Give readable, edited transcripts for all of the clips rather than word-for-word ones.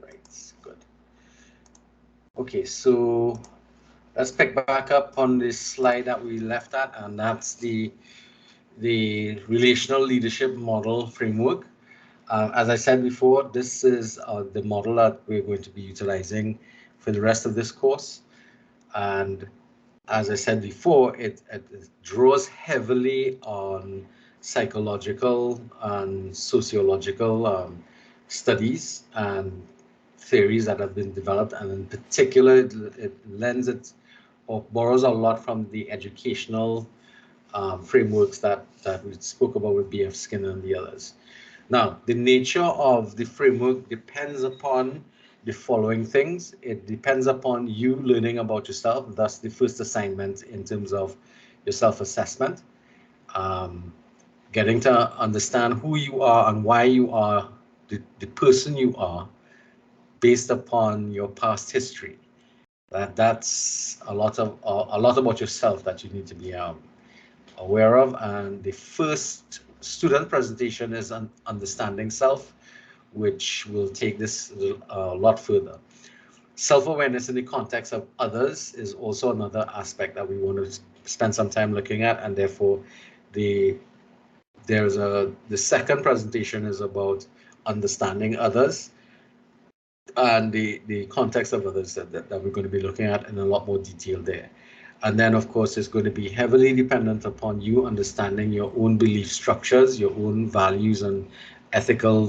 Right, good. Okay, so let's pick back up on this slide that we left at, and that's the relational leadership model framework. As I said before, this is the model that we're going to be utilizing for the rest of this course. And as I said before, it draws heavily on psychological and sociological studies and theories that have been developed, and in particular, it lends it or borrows a lot from the educational frameworks that we spoke about with B.F. Skinner and the others. Now, the nature of the framework depends upon the following things. It depends upon you learning about yourself. That's the first assignment in terms of your self-assessment. Getting to understand who you are and why you are the person you are based upon your past history. That's a lot about yourself that you need to be aware of. And the first student presentation is on understanding self, which will take this a lot further. Self-awareness in the context of others is also another aspect that we want to spend some time looking at, and therefore the second presentation is about understanding others and the context of others that we're going to be looking at in a lot more detail there. And then, of course, it's going to be heavily dependent upon you understanding your own belief structures, your own values and ethical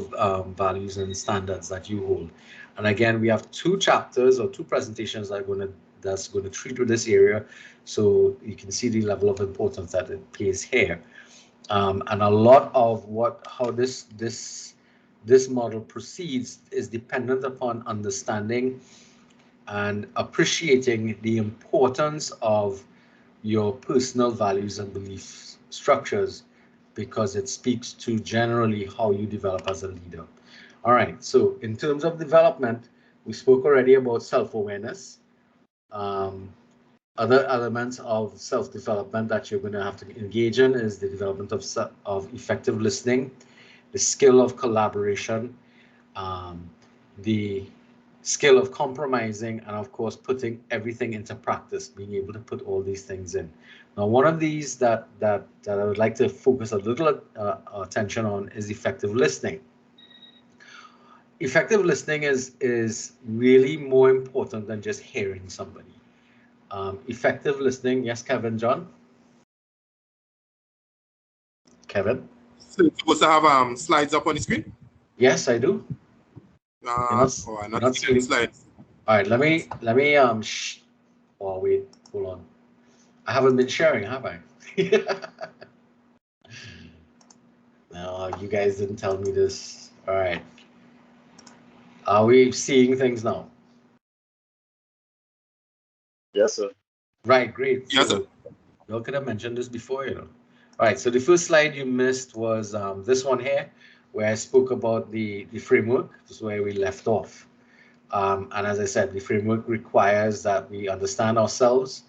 values and standards that you hold. And again, we have two chapters or two presentations that's going to treat with this area, so you can see the level of importance that it plays here. And a lot of how this model proceeds is dependent upon understanding and appreciating the importance of your personal values and belief structures, because it speaks to generally how you develop as a leader. All right, so in terms of development, we spoke already about self-awareness. Other elements of self-development that you're going to have to engage in is the development of effective listening, the skill of collaboration, the skill of compromising, and of course putting everything into practice, being able to put all these things in. Now, one of these that I would like to focus a little attention on is effective listening. Effective listening is really more important than just hearing somebody. Effective listening, yes, Kevin, John? Kevin? So you're supposed to have slides up on the screen? Yes, I do. I'm not seeing slides. All right, let me oh, wait, hold on. I haven't been sharing, have I? No, you guys didn't tell me this. All right. Are we seeing things now? Yes, sir. Right, great. Yes, sir. You could have mentioned this before, you know. All right, so the first slide you missed was this one here, where I spoke about the framework. This is where we left off. And as I said, the framework requires that we understand ourselves,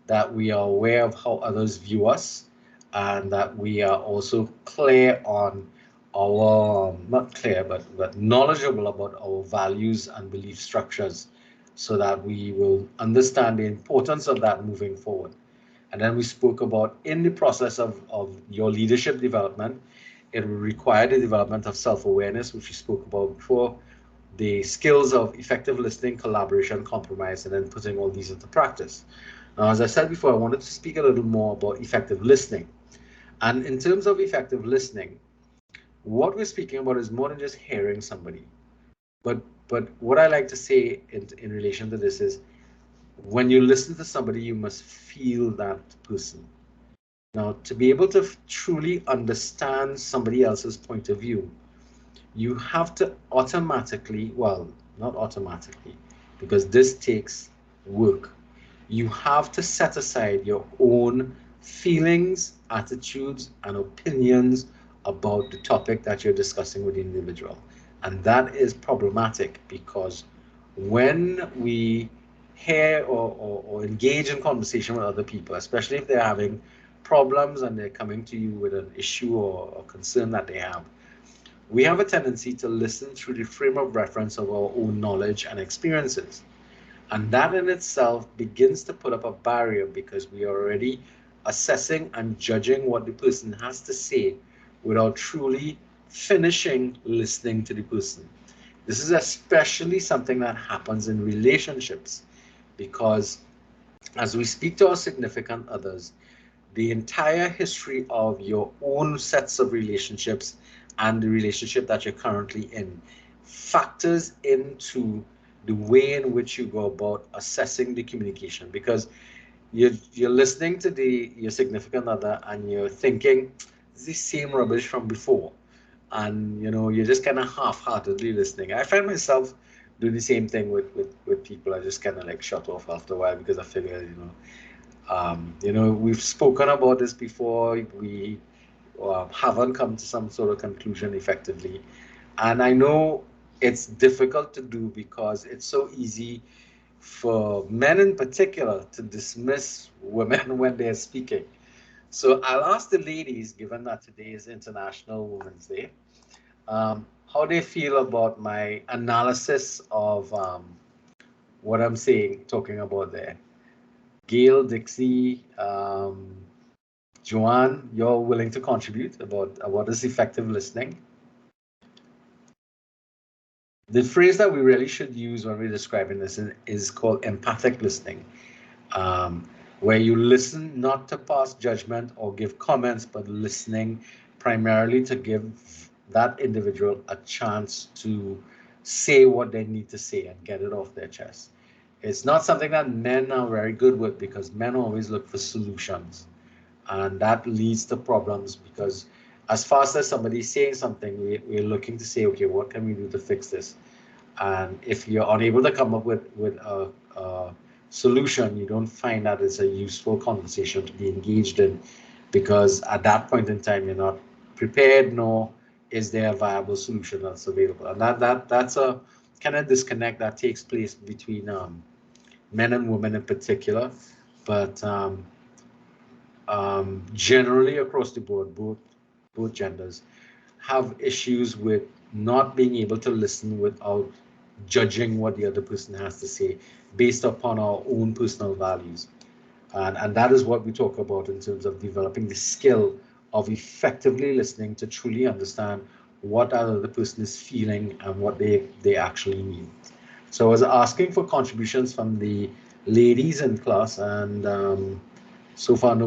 that we are aware of how others view us, and that we are also clear on our, not clear, but knowledgeable about our values and belief structures, so that we will understand the importance of that moving forward. And then we spoke about, in the process of your leadership development, it will require the development of self-awareness, which we spoke about before, the skills of effective listening, collaboration, compromise, and then putting all these into practice. Now, as I said before, I wanted to speak a little more about effective listening. And in terms of effective listening, what we're speaking about is more than just hearing somebody. But what I like to say in relation to this is, when you listen to somebody, you must feel that person. Now, to be able to truly understand somebody else's point of view, you have to automatically, well, not automatically, because this takes work. You have to set aside your own feelings, attitudes, and opinions about the topic that you're discussing with the individual. And that is problematic, because when we hear or engage in conversation with other people, especially if they're having problems and they're coming to you with an issue or concern that they have. We have a tendency to listen through the frame of reference of our own knowledge and experiences. And that in itself begins to put up a barrier because we are already assessing and judging what the person has to say without truly finishing listening to the person. This is especially something that happens in relationships because as we speak to our significant others, the entire history of your own sets of relationships and the relationship that you're currently in factors into the way in which you go about assessing the communication because you're listening to your significant other and you're thinking it's the same rubbish from before, and you're just kind of half-heartedly listening. I find myself doing the same thing with people. I just kind of like shut off after a while because I figure we've spoken about this before. We haven't come to some sort of conclusion effectively. And I know it's difficult to do because it's so easy for men in particular to dismiss women when they're speaking. So I'll ask the ladies, given that today is International Women's Day, how they feel about my analysis of what I'm saying, talking about there. Gail, Dixie, Joanne, you're willing to contribute about what is effective listening? The phrase that we really should use when we're describing this is called empathic listening, where you listen not to pass judgment or give comments, but listening primarily to give that individual a chance to say what they need to say and get it off their chest. It's not something that men are very good with because men always look for solutions. And that leads to problems because as fast as somebody's saying something, we're looking to say, okay, what can we do to fix this? And if you're unable to come up with a solution, you don't find that it's a useful conversation to be engaged in because at that point in time, you're not prepared, nor is there a viable solution that's available. And that's a kind of disconnect that takes place between men and women in particular, but generally across the board, both genders have issues with not being able to listen without judging what the other person has to say based upon our own personal values. And that is what we talk about in terms of developing the skill of effectively listening to truly understand what that other person is feeling and what they actually need. So I was asking for contributions from the ladies in class, and so far um,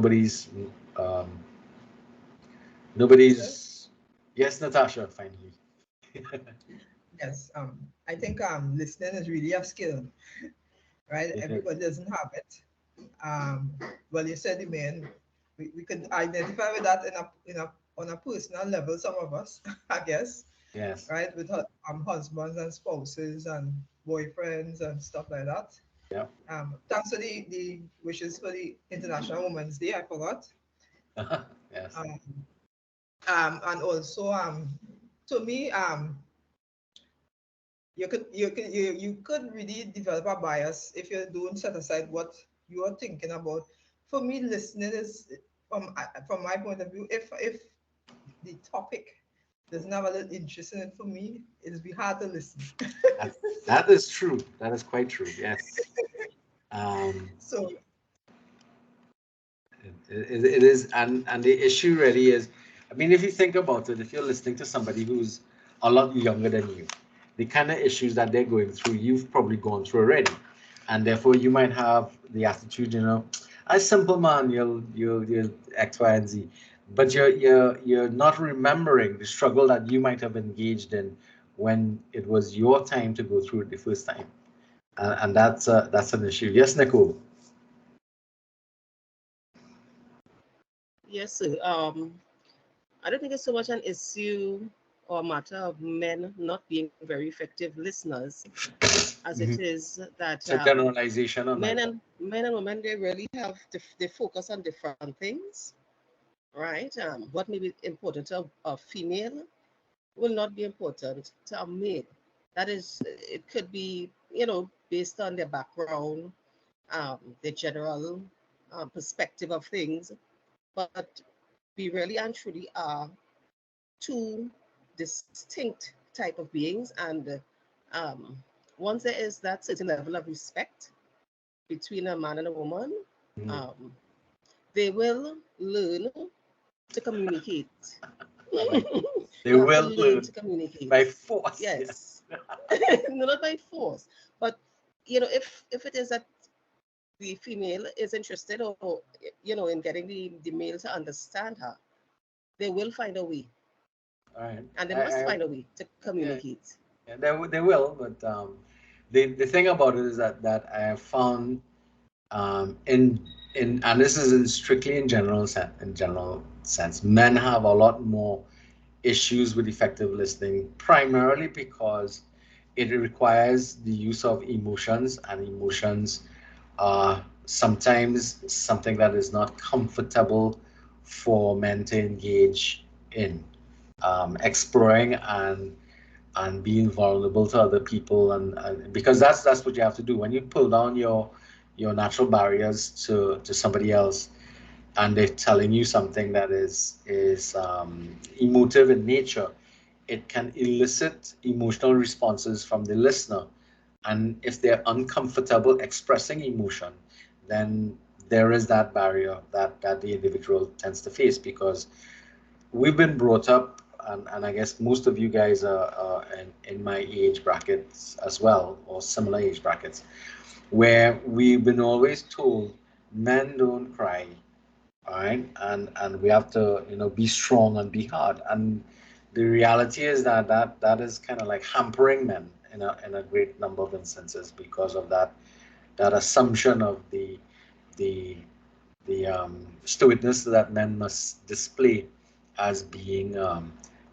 nobody's. Yes, Natasha, finally. Yes, I think listening is really a skill, right? Everybody doesn't have it. Well, you said the men, we could identify with that on a personal level, some of us, I guess, Yes. right? With husbands and spouses and boyfriends and stuff like that. Yeah. Thanks for the wishes for the International Women's Day. I forgot. Yes. And also to me you could really develop a bias if you don't set aside what you are thinking about. For me, listening is from my point of view, if the topic doesn't have a little interest in it, for me it'll be hard to listen. That, that is true. That is quite true. Yes. So It is, and the issue really is, I mean, if you think about it, if you're listening to somebody who's a lot younger than you, the kind of issues that they're going through, you've probably gone through already, and therefore you might have the attitude, as simple man, you'll X, Y, and Z, but you're not remembering the struggle that you might have engaged in when it was your time to go through it the first time, and that's an issue. Yes, Nicole. Yes, sir. I don't think it's so much an issue or a matter of men not being very effective listeners, as it is that It's a generalization on men that. and women, they really have they focus on different things, right? What may be important to a female will not be important to a male. That is, it could be, based on their background, the general perspective of things, but we really and truly are two distinct type of beings, and once there is that certain level of respect between a man and a woman, um, they will learn to communicate. They will learn to communicate by force. Yes, no, not by force, but if it is that the female is interested, or in getting the male to understand her, they will find a way. All right. And they must find a way to communicate. Yeah, they will, but the thing about it is that I have found in and this is strictly in general sense, men have a lot more issues with effective listening, primarily because it requires the use of emotions, and emotions are sometimes something that is not comfortable for men to engage in, exploring and being vulnerable to other people, and because that's what you have to do when you pull down your natural barriers to somebody else, and they're telling you something that is emotive in nature. It can elicit emotional responses from the listener, and if they're uncomfortable expressing emotion, then there is that barrier that the individual tends to face, because we've been brought up, and I guess most of you guys are in my age brackets as well, or similar age brackets, where we've been always told men don't cry, all right, and we have to be strong and be hard, and the reality is that is kind of like hampering men in a great number of instances, because of that assumption of the stoicness that men must display as being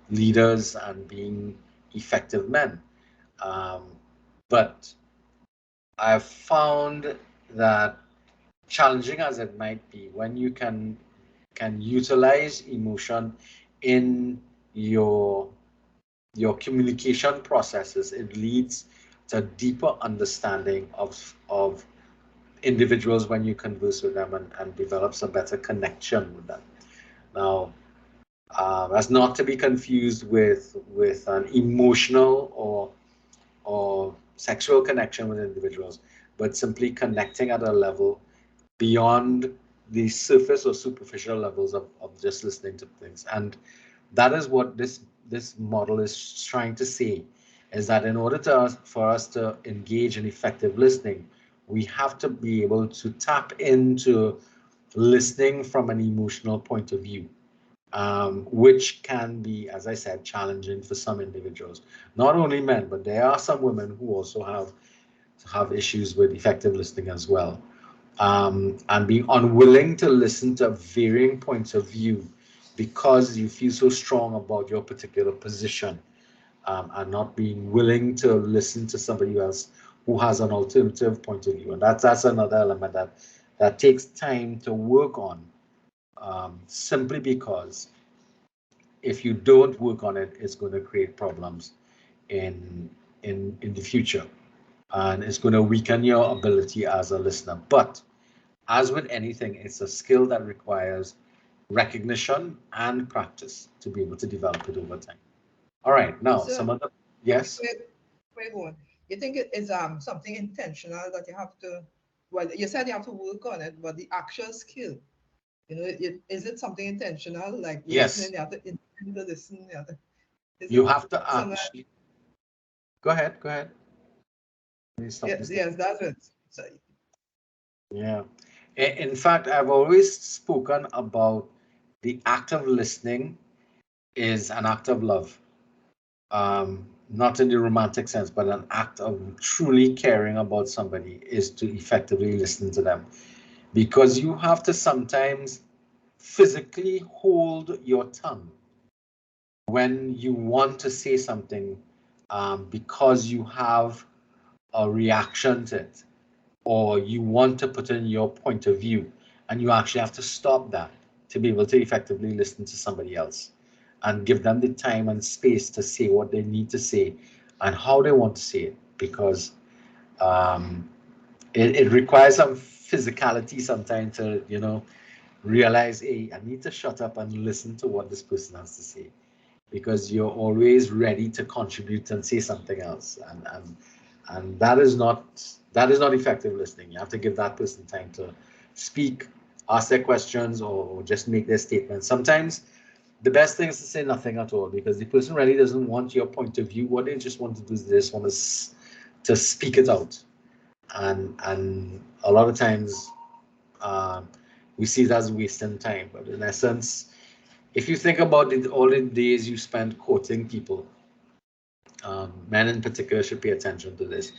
leaders and being effective men. Um, but I've found that, challenging as it might be, when you can utilize emotion in your communication processes, it leads to a deeper understanding of individuals when you converse with them, and develops a better connection with them. Now, that's not to be confused with an emotional or sexual connection with individuals, but simply connecting at a level beyond the surface or superficial levels of just listening to things. And that is what this model is trying to say, is that in order for us to engage in effective listening, we have to be able to tap into listening from an emotional point of view, which can be, as I said, challenging for some individuals. Not only men, but there are some women who also have issues with effective listening as well. And being unwilling to listen to varying points of view because you feel so strong about your particular position, and not being willing to listen to somebody else who has an alternative point of view. And that's another element that takes time to work on, simply because if you don't work on it, it's going to create problems in the future, and it's going to weaken your ability as a listener. But as with anything, it's a skill that requires recognition and practice to be able to develop it over time. All right, now So, some other, yes. Where going? You think it is something intentional that you have to? Well, you said you have to work on it, but the actual skill, is it something intentional? Like Yes. listening, you have to intend to listen. You have to actually. Go ahead. Let me stop this. Yes, that's it. So, Yeah. In fact, I've always spoken about the act of listening is an act of love. Not in the romantic sense, but an act of truly caring about somebody is to effectively listen to them. Because you have to sometimes physically hold your tongue when you want to say something, because you have a reaction to it, or you want to put in your point of view, and you actually have to stop that to be able to effectively listen to somebody else and give them the time and space to say what they need to say and how they want to say it, because it requires some physicality sometimes to, you know, realize, hey, I need to shut up and listen to what this person has to say, because you're always ready to contribute and say something else, and that is not effective listening. You have to give that person time to speak, ask their questions, or just make their statements. Sometimes the best thing is to say nothing at all, because the person really doesn't want your point of view. What they just want to do is they just want to speak it out, and a lot of times we see it as wasting time. But in essence, if you think about it, all the days you spend quoting people, men in particular should pay attention to this.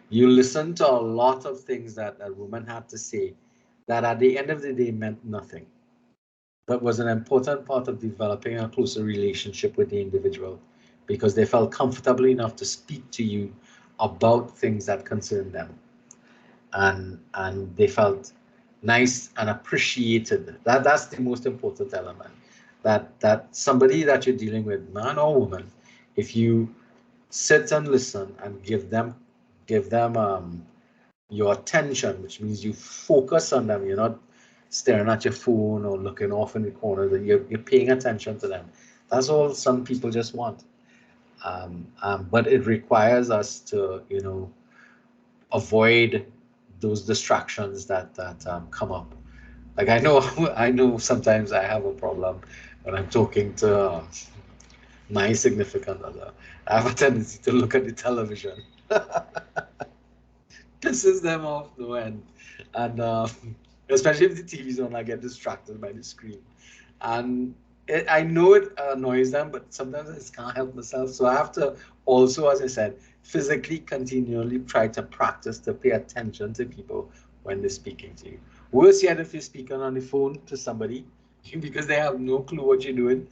You listen to a lot of things that a woman had to say that at the end of the day meant nothing, but was an important part of developing a closer relationship with the individual, because they felt comfortable enough to speak to you about things that concern them, and they felt nice and appreciated. That's the most important element. That somebody that you're dealing with, man or woman, if you sit and listen and give them your attention, which means you focus on them. You're not staring at your phone or looking off in the corner. That you're paying attention to them. That's all some people just want. But it requires us to, you know, avoid those distractions that come up. Like I know I know sometimes I have a problem when I'm talking to my significant other. I have a tendency to look at the television. Pisses them off though, and especially if the TV's on, I get distracted by the screen, and I know it annoys them, but sometimes I just can't help myself. So I have to also, as I said, physically continually try to practice to pay attention to people when they're speaking to you. Worse yet, if you're speaking on the phone to somebody because they have no clue what you're doing.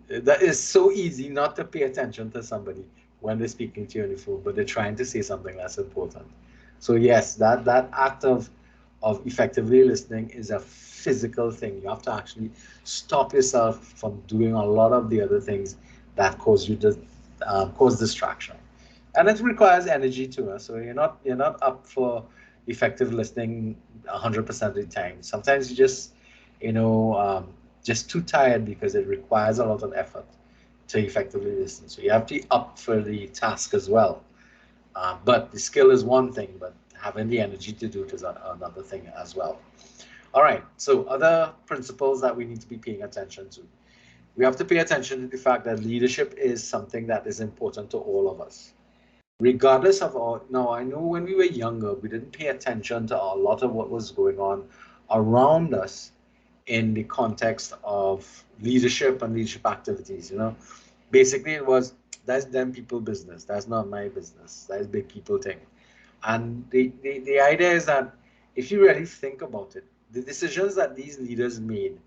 That is so easy not to pay attention to somebody when they're speaking to you on the phone, but they're trying to say something that's important. So yes, that act of effectively listening is a physical thing. You have to actually stop yourself from doing a lot of the other things that cause you to cause distraction, and it requires energy too. So you're not up for effective listening 100% of the time. Sometimes you just, you know, just too tired because it requires a lot of effort to effectively listen. So you have to be up for the task as well. But the skill is one thing, but having the energy to do it is another thing as well. All right, so other principles that we need to be paying attention to. We have to pay attention to the fact that leadership is something that is important to all of us. Regardless of all, now I know when we were younger, we didn't pay attention to a lot of what was going on around us in the context of leadership and leadership activities. You know, basically it was, that's them people business. That's not my business. That's big people thing. And the idea is that if you really think about it, the decisions that these leaders made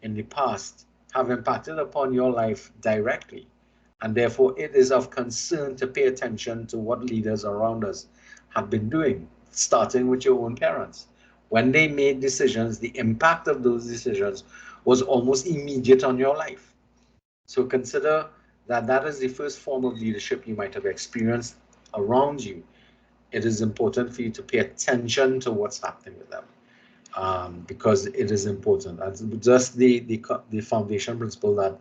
in the past have impacted upon your life directly. And therefore, it is of concern to pay attention to what leaders around us have been doing, starting with your own parents. When they made decisions, the impact of those decisions was almost immediate on your life. So consider that that is the first form of leadership you might have experienced around you. It is important for you to pay attention to what's happening with them, because it is important. That's just the foundation principle that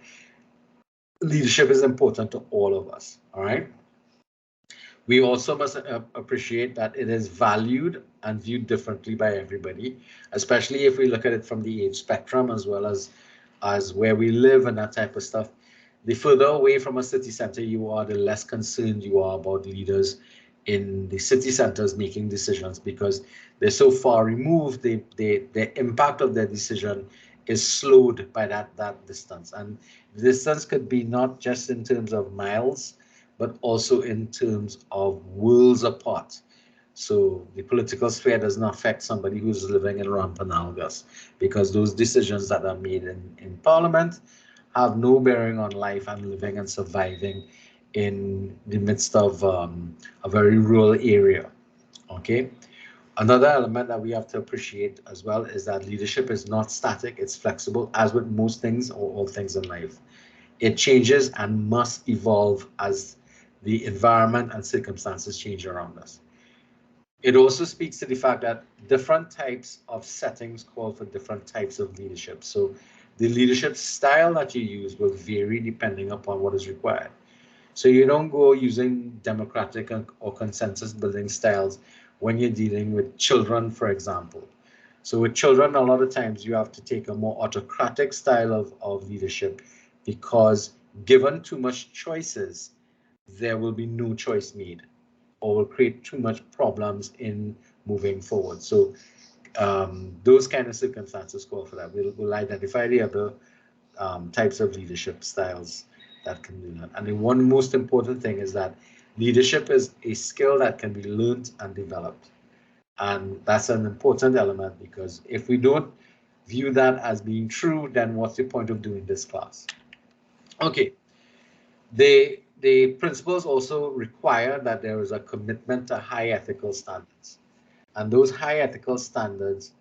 leadership is important to all of us. All right. We also must appreciate that it is valued and viewed differently by everybody, especially if we look at it from the age spectrum as well as where we live and that type of stuff. The further away from a city center you are, the less concerned you are about leaders in the city centers making decisions, because they're so far removed. The impact of their decision is slowed by that distance, and the distance could be not just in terms of miles, but also in terms of worlds apart. So the political sphere does not affect somebody who's living in Rampanalgas, because those decisions that are made in Parliament have no bearing on life and living and surviving in the midst of a very rural area. Okay. Another element that we have to appreciate as well is that leadership is not static, it's flexible, as with most things or all things in life. It changes and must evolve as the environment and circumstances change around us. It also speaks to the fact that different types of settings call for different types of leadership. So the leadership style that you use will vary depending upon what is required. So you don't go using democratic or consensus building styles when you're dealing with children, for example. So with children, a lot of times you have to take a more autocratic style of leadership, because given too much choices, there will be no choice made, or will create too much problems in moving forward. So those kind of circumstances call for that. We'll identify the other types of leadership styles that can do that. And the one most important thing is that leadership is a skill that can be learned and developed. And that's an important element, because if we don't view that as being true, then what's the point of doing this class? Okay, the principles also require that there is a commitment to high ethical standards. And those high ethical standards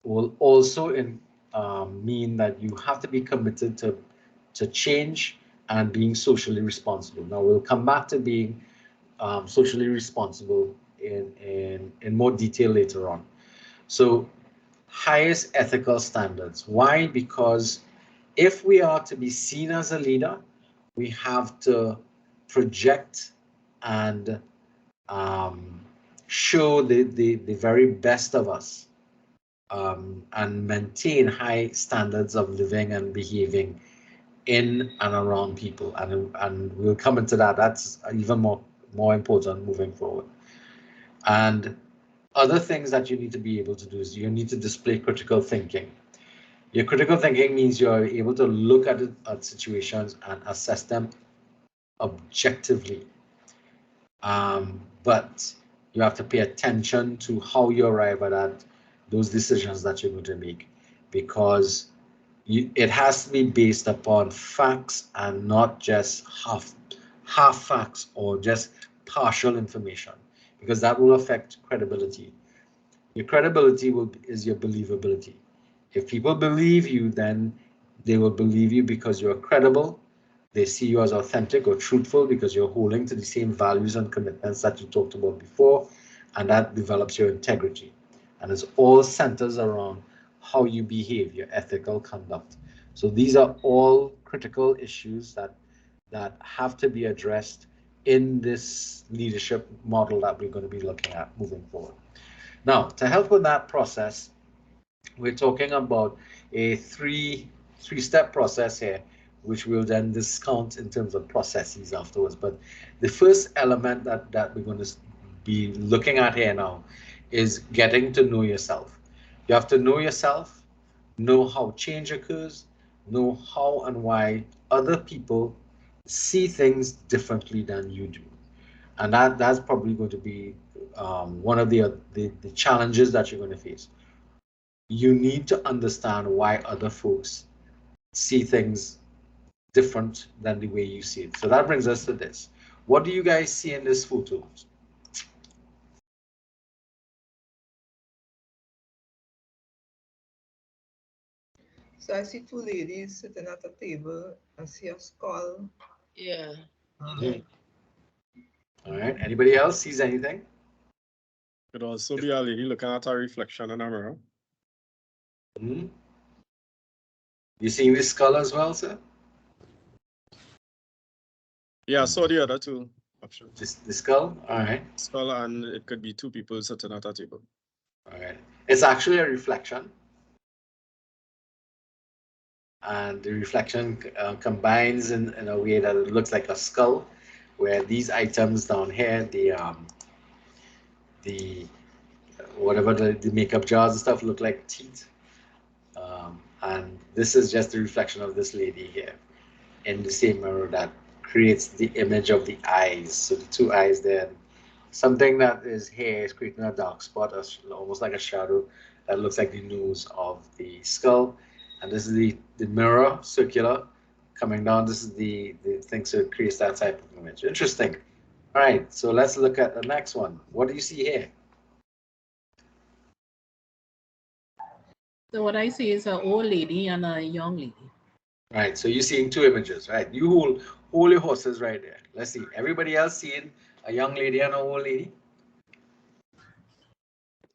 will also mean that you have to be committed to change and being socially responsible. Now we'll come back to being socially responsible in more detail later on. So highest ethical standards. Why? Because if we are to be seen as a leader, we have to project and show the very best of us, and maintain high standards of living and behaving in and around people. And we'll come into that. That's even more important moving forward. And other things that you need to be able to do is you need to display critical thinking. Your critical thinking means you're able to look at situations and assess them objectively. But you have to pay attention to how you arrive at those decisions that you're going to make, because it has to be based upon facts and not just half facts or just partial information, because that will affect credibility. Your credibility is your believability. If people believe you, then they will believe you because you're credible. They see you as authentic or truthful because you're holding to the same values and commitments that you talked about before, and that develops your integrity. And it all centers around how you behave, your ethical conduct. So these are all critical issues that have to be addressed in this leadership model that we're going to be looking at moving forward. Now, to help with that process, we're talking about a three-step process here, which we'll then discount in terms of processes afterwards. But the first element that we're going to be looking at here now is getting to know yourself. You have to know yourself, know how change occurs, know how and why other people see things differently than you do. And that's probably going to be one of the challenges that you're going to face. You need to understand why other folks see things different than the way you see it. So that brings us to this. What do you guys see in this photo? So I see two ladies sitting at a table. I see a skull. Yeah. All right. Anybody else sees anything? Could also be a lady looking at a reflection in a mirror. Mm-hmm. You seeing this skull as well, sir? Yeah, so the other two options. The skull? All right. Skull, and it could be two people sitting at a table. All right. It's actually a reflection. And the reflection combines in a way that it looks like a skull, where these items down here, the whatever the makeup jars and stuff look like teeth. And this is just the reflection of this lady here in the same mirror that creates the image of the eyes. So the two eyes there, something that is here is creating a dark spot, almost like a shadow that looks like the nose of the skull. And this is the mirror, circular, coming down. This is the thing, so it creates that type of image. Interesting. All right, so let's look at the next one. What do you see here? So what I see is an old lady and a young lady. Right, so you're seeing two images, right? You hold your horses right there. Let's see. Everybody else seeing a young lady and an old lady?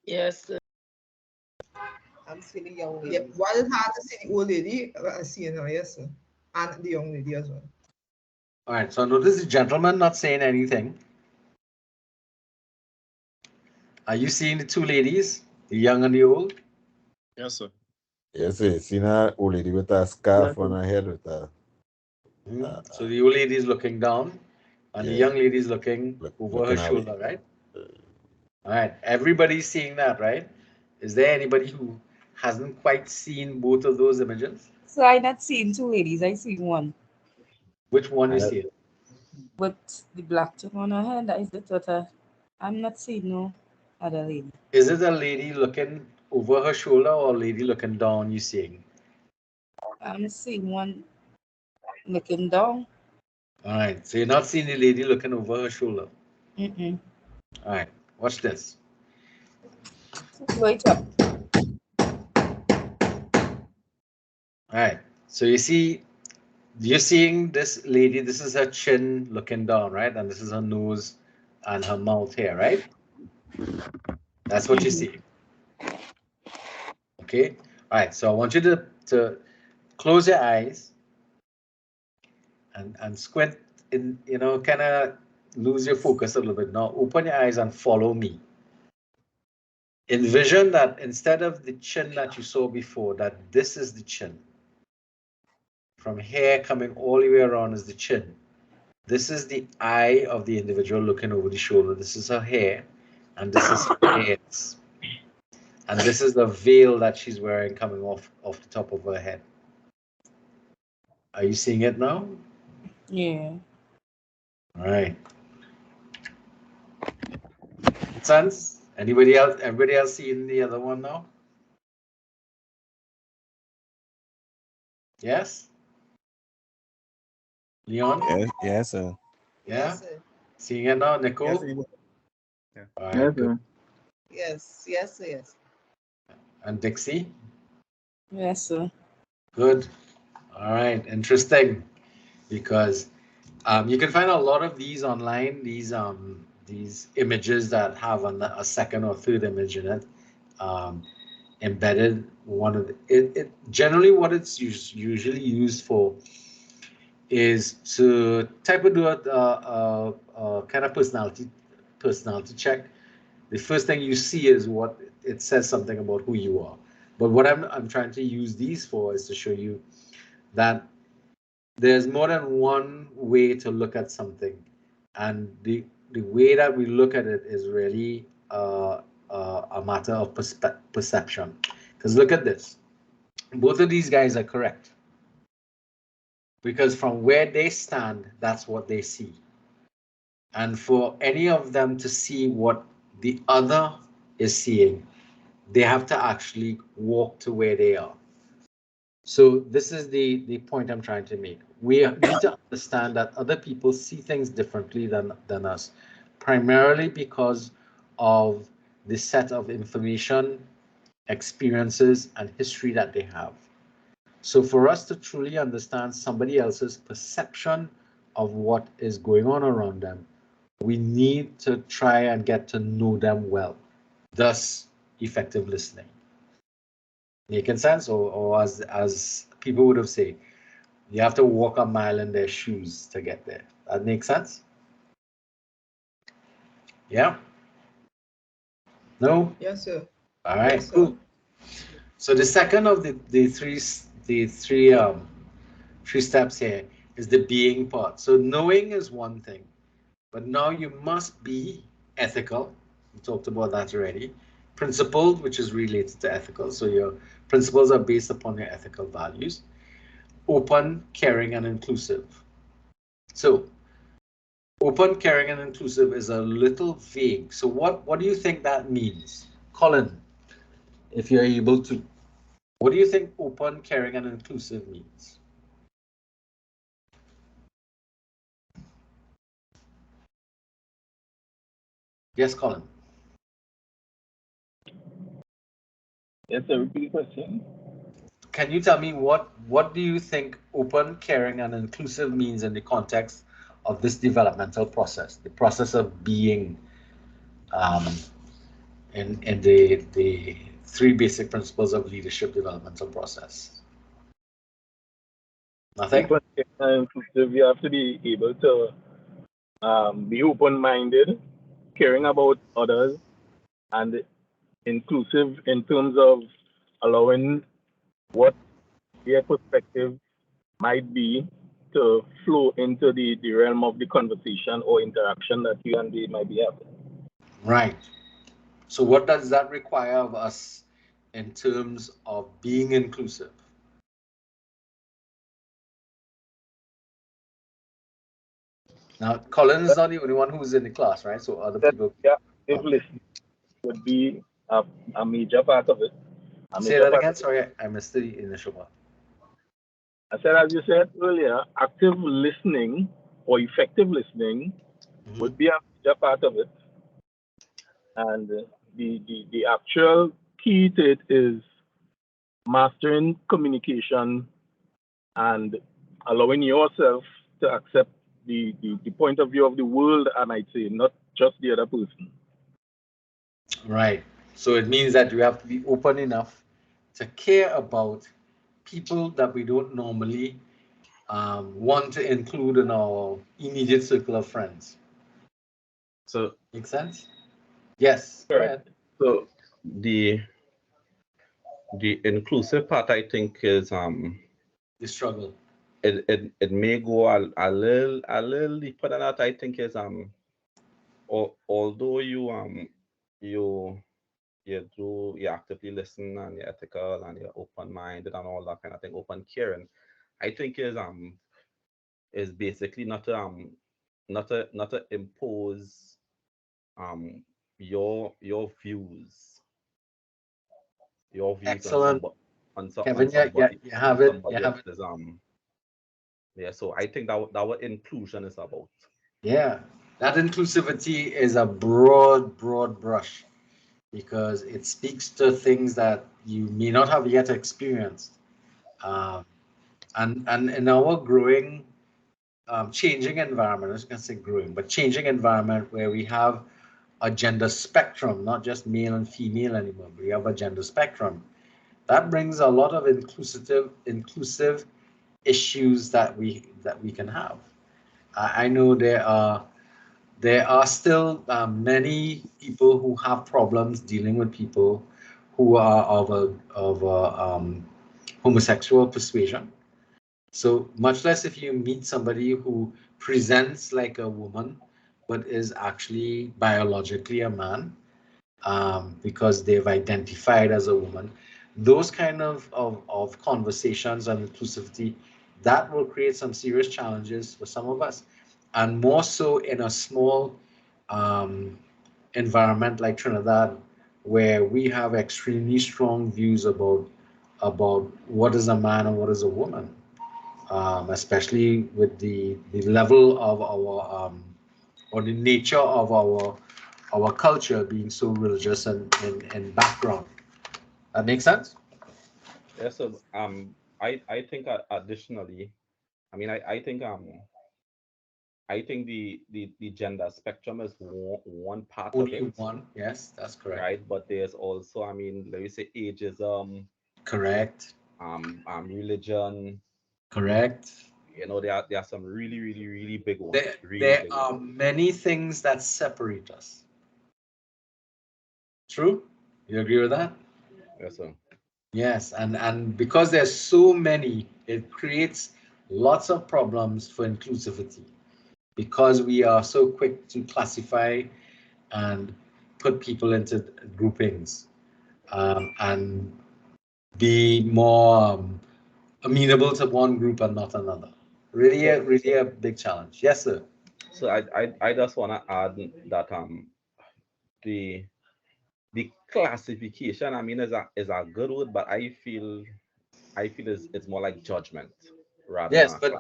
Yes. I'm seeing a young lady. Yeah, while it's hard to see the old lady, I see her, yes, sir. And the young lady as well. All right, so notice the gentleman not saying anything. Are you seeing the two ladies, the young and the old? Yes, sir. Yes, sir. Seen an old lady with a scarf on her head with a. So the old lady is looking down, and the Yeah. young lady is looking over her looking away. shoulder, right? All right, everybody's seeing that, right? Is there anybody who hasn't quite seen both of those images? So I not seen two ladies, I see one. Which one you I- see? With the black thing on her head, that is the daughter. I'm not seeing no other lady. Is it a lady looking over her shoulder or a lady looking down you seeing? I'm seeing one looking down. All right, so you're not seeing the lady looking over her shoulder. Mm-mm. All right, watch this. Wait up. All right, so you're seeing this lady, this is her chin looking down, right? And this is her nose and her mouth here, right? That's what you see. Okay, all right, so I want you to close your eyes and squint in, kind of lose your focus a little bit. Now open your eyes and follow me. Envision that instead of the chin that you saw before, that this is the chin. From here coming all the way around is the chin. This is the eye of the individual looking over the shoulder. This is her hair, and this is her ears. And this is the veil that she's wearing coming off the top of her head. Are you seeing it now? Yeah. All right. Sense? Anybody else? Everybody else seeing the other one now? Yes? Leon? Yes, sir. Yeah? Yes, sir. Seeing it now, Nicole? Yes, sir. Yeah. All right, good. Yes, yes, yes. And Dixie? Yes, sir. Good. All right, interesting. Because you can find a lot of these online, these images that have a second or third image in it, embedded. One of it generally what it's usually used for is to type of do a kind of personality check. The first thing you see is what it says something about who you are. But what I'm trying to use these for is to show you that there's more than one way to look at something, and the way that we look at it is really a matter of perception. Because look at this, both of these guys are correct, because from where they stand, that's what they see. And for any of them to see what the other is seeing, they have to actually walk to where they are. So this is the point I'm trying to make. We need to understand that other people see things differently than us, primarily because of the set of information, experiences, and history that they have. So for us to truly understand somebody else's perception of what is going on around them, we need to try and get to know them well, thus effective listening. Making sense? Or as people would have said, you have to walk a mile in their shoes to get there. That makes sense? Yeah? No? Yes, sir. All right, Yes, sir. cool. So the second of the three steps here is the being part. So knowing is one thing, but now you must be ethical. We talked about that already. Principled, which is related to ethical. So your principles are based upon your ethical values. Open, caring, and inclusive. So open, caring, and inclusive is a little vague. So what do you think that means? Colin, if you're able to, what do you think open, caring, and inclusive means? Yes, Colin. Yes, sir. Repeat the question. Can you tell me what do you think open, caring, and inclusive means in the context of this developmental process, the process of being in the 3 basic principles of leadership developmental process? Nothing? Inclusive, you have to be able to be open-minded, caring about others, and inclusive in terms of allowing what their perspective might be to flow into the realm of the conversation or interaction that you and they might be having. Right. So what does that require of us in terms of being inclusive? Now, Colin is not the only one who's in the class, right? So other people. Yeah, if listening would be a major part of it. Say that again. Sorry, I missed the initial part. I said, as you said earlier, active listening or effective listening would be a major part of it. And the actual key to it is mastering communication and allowing yourself to accept the point of view of the world, I might say, not just the other person. Right. So it means that we have to be open enough to care about people that we don't normally want to include in our immediate circle of friends. So make sense? Yes. Go ahead. So the inclusive part, I think, is the struggle. It may go a little deeper than that. I think is although you actively listen and you're ethical and you're open-minded and all that kind of thing, open caring, I think is basically not to impose your views. Excellent. On Kevin, somebody, you have it. somebody You have else's, yeah, so I think that what inclusion is about. Yeah, that inclusivity is a broad brush because it speaks to things that you may not have yet experienced. And in our growing, changing environment, I was going to say growing, but changing environment where we have a gender spectrum, not just male and female anymore, but we have a gender spectrum. That brings a lot of inclusive issues that we can have. I know there are still many people who have problems dealing with people who are of a homosexual persuasion. So much less if you meet somebody who presents like a woman but is actually biologically a man, because they've identified as a woman. Those kind of conversations and inclusivity, that will create some serious challenges for some of us, and more so in a small environment like Trinidad, where we have extremely strong views about what is a man and what is a woman, especially with the level of our or the nature of our culture being so religious and in background. That makes sense? Yeah, so I think additionally, I mean I think the gender spectrum is one part Only of it. one, yes, that's correct. Right, but there's also, I mean, let me say ageism. Correct. Religion. Correct. You know, there are some really big ones. There are many things that separate us. True? You agree with that? Yes, sir. Yes, and because there's so many, it creates lots of problems for inclusivity, because we are so quick to classify and put people into groupings, and be more amenable to one group and not another. Really a big challenge. Yes, sir. So I just want to add that the classification, I mean, is a good word, but I feel it's more like judgment rather yes, than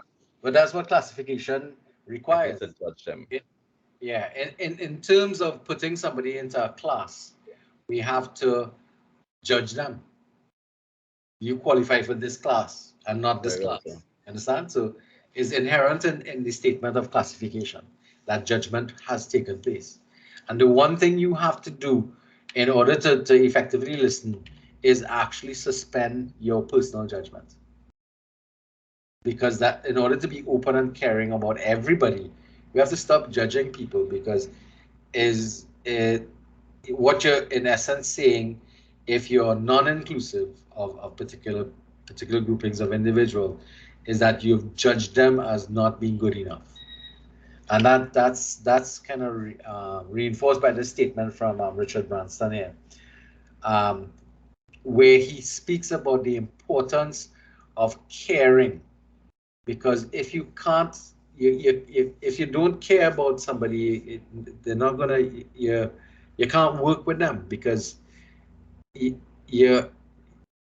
but that's what classification requires. to judge them. Yeah, in terms of putting somebody into a class, we have to judge them. You qualify for this class and not this class. Well, understand? So it's inherent in the statement of classification that judgment has taken place. And the one thing you have to do in order to effectively listen, is actually suspend your personal judgment. Because that, in order to be open and caring about everybody, you have to stop judging people, because is it what you're in essence saying, if you're non-inclusive of particular groupings of individuals, is that you've judged them as not being good enough. And that's kind of reinforced by this statement from Richard Branson here, where he speaks about the importance of caring. Because if you can't, if you don't care about somebody, they're not gonna, you can't work with them, because you,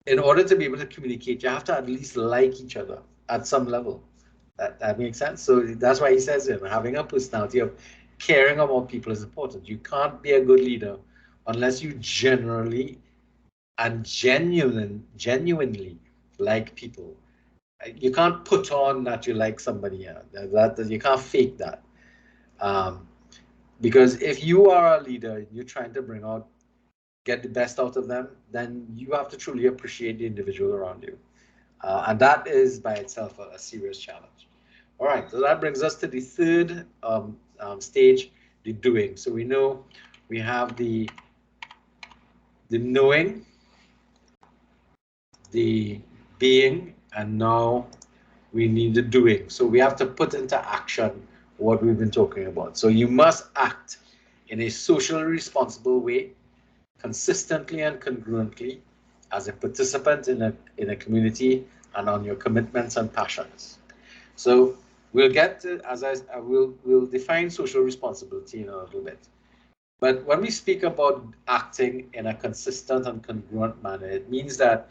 in order to be able to communicate, you have to at least like each other at some level. That makes sense. So that's why he says, having a personality of caring about people is important. You can't be a good leader unless you generally and genuinely like people. You can't put on that you like somebody else. That you can't fake that. Because if you are a leader and you're trying to get the best out of them, then you have to truly appreciate the individual around you. And that is by itself a serious challenge. All right, so that brings us to the third stage, the doing. So we know we have the knowing, the being, and now we need the doing. So we have to put into action what we've been talking about. So you must act in a socially responsible way, consistently and congruently, as a participant in a community, and on your commitments and passions. So we'll get to, we'll define social responsibility in a little bit. But when we speak about acting in a consistent and congruent manner, it means that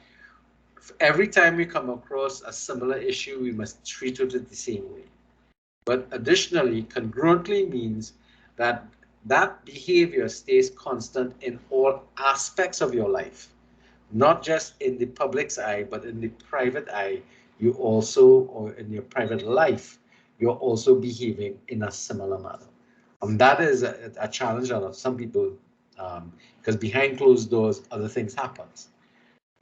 every time we come across a similar issue, we must treat it the same way. But additionally, congruently means that that behavior stays constant in all aspects of your life, not just in the public's eye, but in the private eye. You also, or in your private life, you're also behaving in a similar manner. That is a challenge of some people, because behind closed doors, other things happen.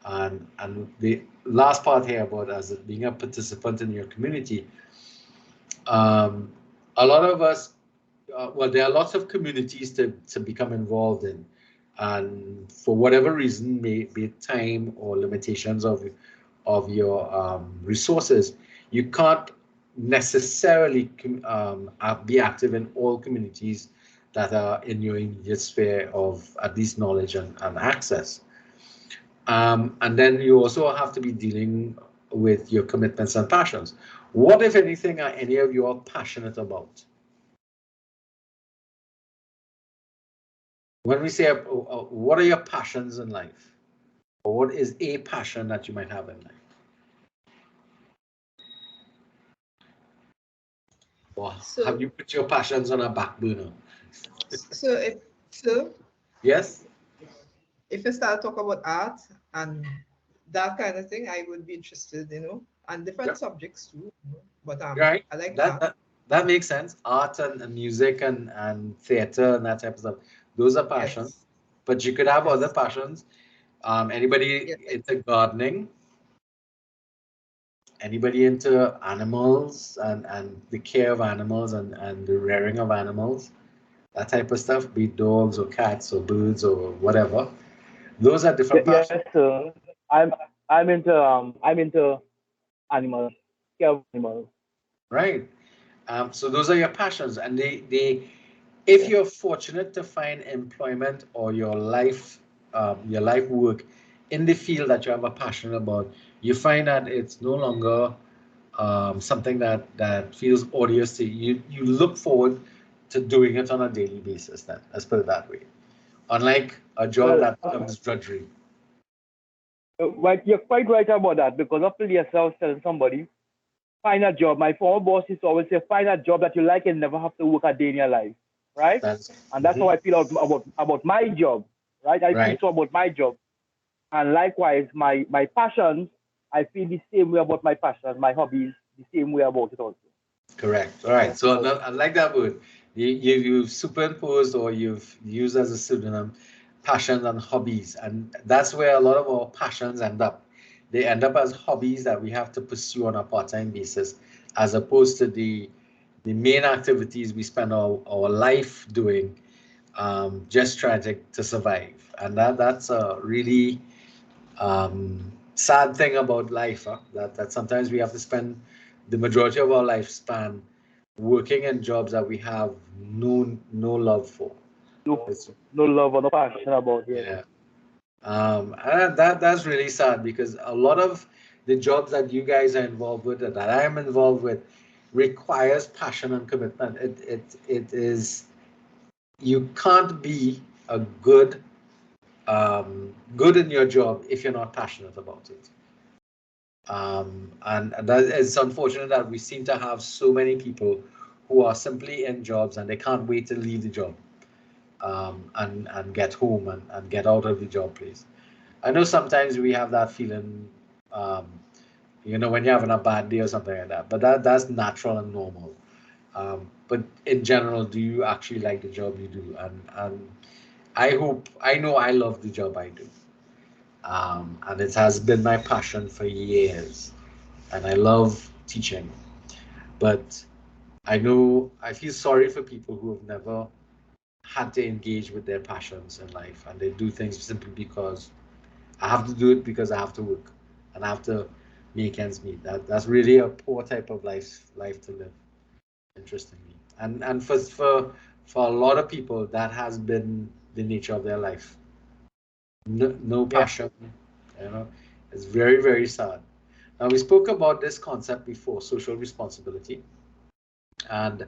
And the last part here about as being a participant in your community, a lot of us, well, there are lots of communities to become involved in, and for whatever reason, may be time or limitations of your resources, you can't necessarily be active in all communities that are in your immediate sphere of at least knowledge and access. And then you also have to be dealing with your commitments and passions. What, if anything, are any of you all passionate about? When we say, what are your passions in life? Or what is a passion that you might have in life? Or have you put your passions on a back burner? Yes? If you start talking about art and that kind of thing, I would be interested, and different subjects too. But right. I like art. That makes sense. Art and music and theater and that type of stuff. Those are passions. Yes. But you could have other passions. Anybody into gardening? Anybody into animals and the care of animals and the rearing of animals? That type of stuff, be it dogs or cats or birds or whatever. Those are different passions. Yes, sir. I'm into animals, care of animals. Right. So those are your passions, and if you're fortunate to find employment or your life work in the field that you have a passion about, you find that it's no longer something that feels odious to you. You look forward to doing it on a daily basis. Then let's put it that way. Unlike a job that becomes drudgery. Right, you're quite right about that, because up till yesterday I was telling somebody, find a job. My former boss used to always say, find a job that you like and never have to work a day in your life, right? That's how I feel about my job, right? I feel so about my job. And likewise, my passions, I feel the same way about my passions, my hobbies, the same way about it also. Correct. All right. So I like that word. You've superimposed, or you've used as a pseudonym, passions and hobbies, and that's where a lot of our passions end up. They end up as hobbies that we have to pursue on a part-time basis, as opposed to the main activities we spend our life doing, just trying to survive. And that's a really sad thing about life, that sometimes we have to spend the majority of our lifespan working in jobs that we have no love for. No love or no passion about it. Yeah. And that's really sad, because a lot of the jobs that you guys are involved with, that I am involved with, requires passion and commitment. It is, you can't be a good in your job if you're not passionate about it. And that is unfortunate that we seem to have so many people who are simply in jobs and they can't wait to leave the job, and get home and get out of the job place. I know sometimes we have that feeling, when you're having a bad day or something like that, but that's natural and normal. But in general, do you actually like the job you do? And I know I love the job I do. And it has been my passion for years, and I love teaching. But I feel sorry for people who have never had to engage with their passions in life, and they do things simply because I have to do it, because I have to work and I have to make ends meet. That's really a poor type of life to live, interestingly. And for a lot of people, that has been the nature of their life. No passion, it's very, very sad. Now, we spoke about this concept before, social responsibility, and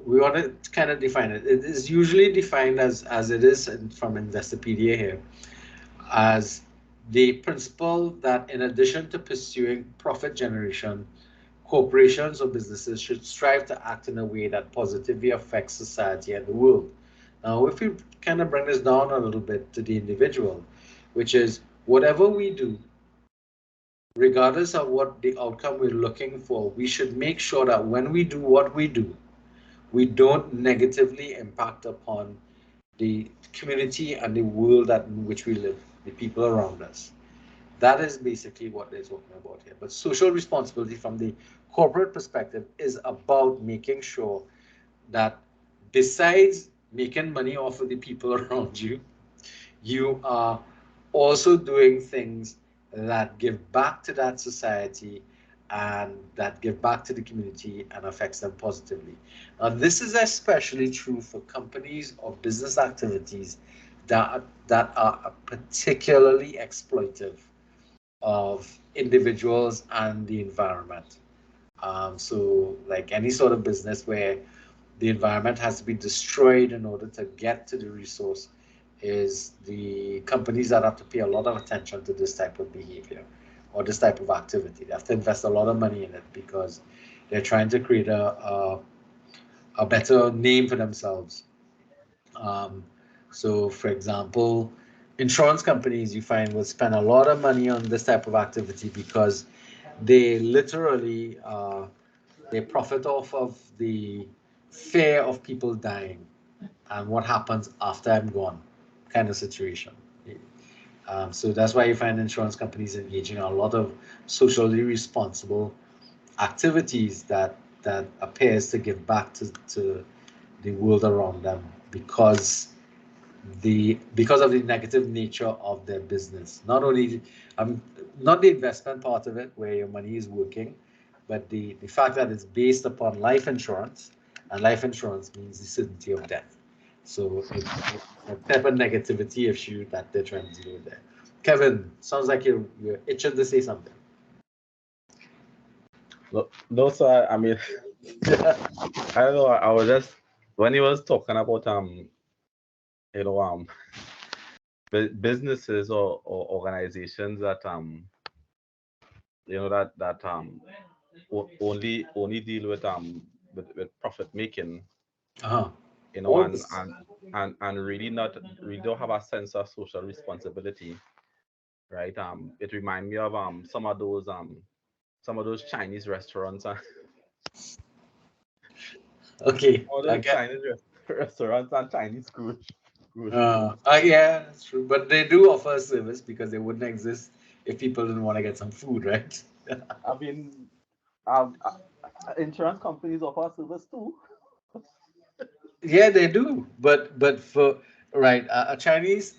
we want to kind of define it. It is usually defined as it is from Investopedia here, as the principle that in addition to pursuing profit generation, corporations or businesses should strive to act in a way that positively affects society and the world. Now, if we kind of bring this down a little bit to the individual, which is whatever we do, regardless of what the outcome we're looking for, we should make sure that when we do what we do, we don't negatively impact upon the community and the world in which we live, the people around us. That is basically what they're talking about here. But social responsibility from the corporate perspective is about making sure that besides making money off of the people around you, you are also doing things that give back to that society and that give back to the community and affects them positively. Now, this is especially true for companies or business activities that are particularly exploitive of individuals and the environment. So like any sort of business where the environment has to be destroyed in order to get to the resource, is the companies that have to pay a lot of attention to this type of behavior or this type of activity. They have to invest a lot of money in it because they're trying to create a better name for themselves. So for example, insurance companies, you find, will spend a lot of money on this type of activity because they literally they profit off of the fear of people dying and what happens after I'm gone kind of situation. So that's why you find insurance companies engaging in a lot of socially responsible activities that appears to give back to the world around them because of the negative nature of their business. Not only not the investment part of it where your money is working, but the fact that it's based upon life insurance, and life insurance means the certainty of death. So it's a type of negativity issue that they're trying to deal with there. Kevin, sounds like you're itching to say something. No, sir. I mean, I don't know. I was just when he was talking about businesses or organizations that only deal with profit making, and really don't have a sense of social responsibility, right? It reminds me of some of those Chinese restaurants. Okay. All those Chinese restaurants and Chinese food Yeah, that's true. But they do offer a service because they wouldn't exist if people didn't want to get some food, right? I mean, insurance companies offer service too. Yeah, they do. But for right, a Chinese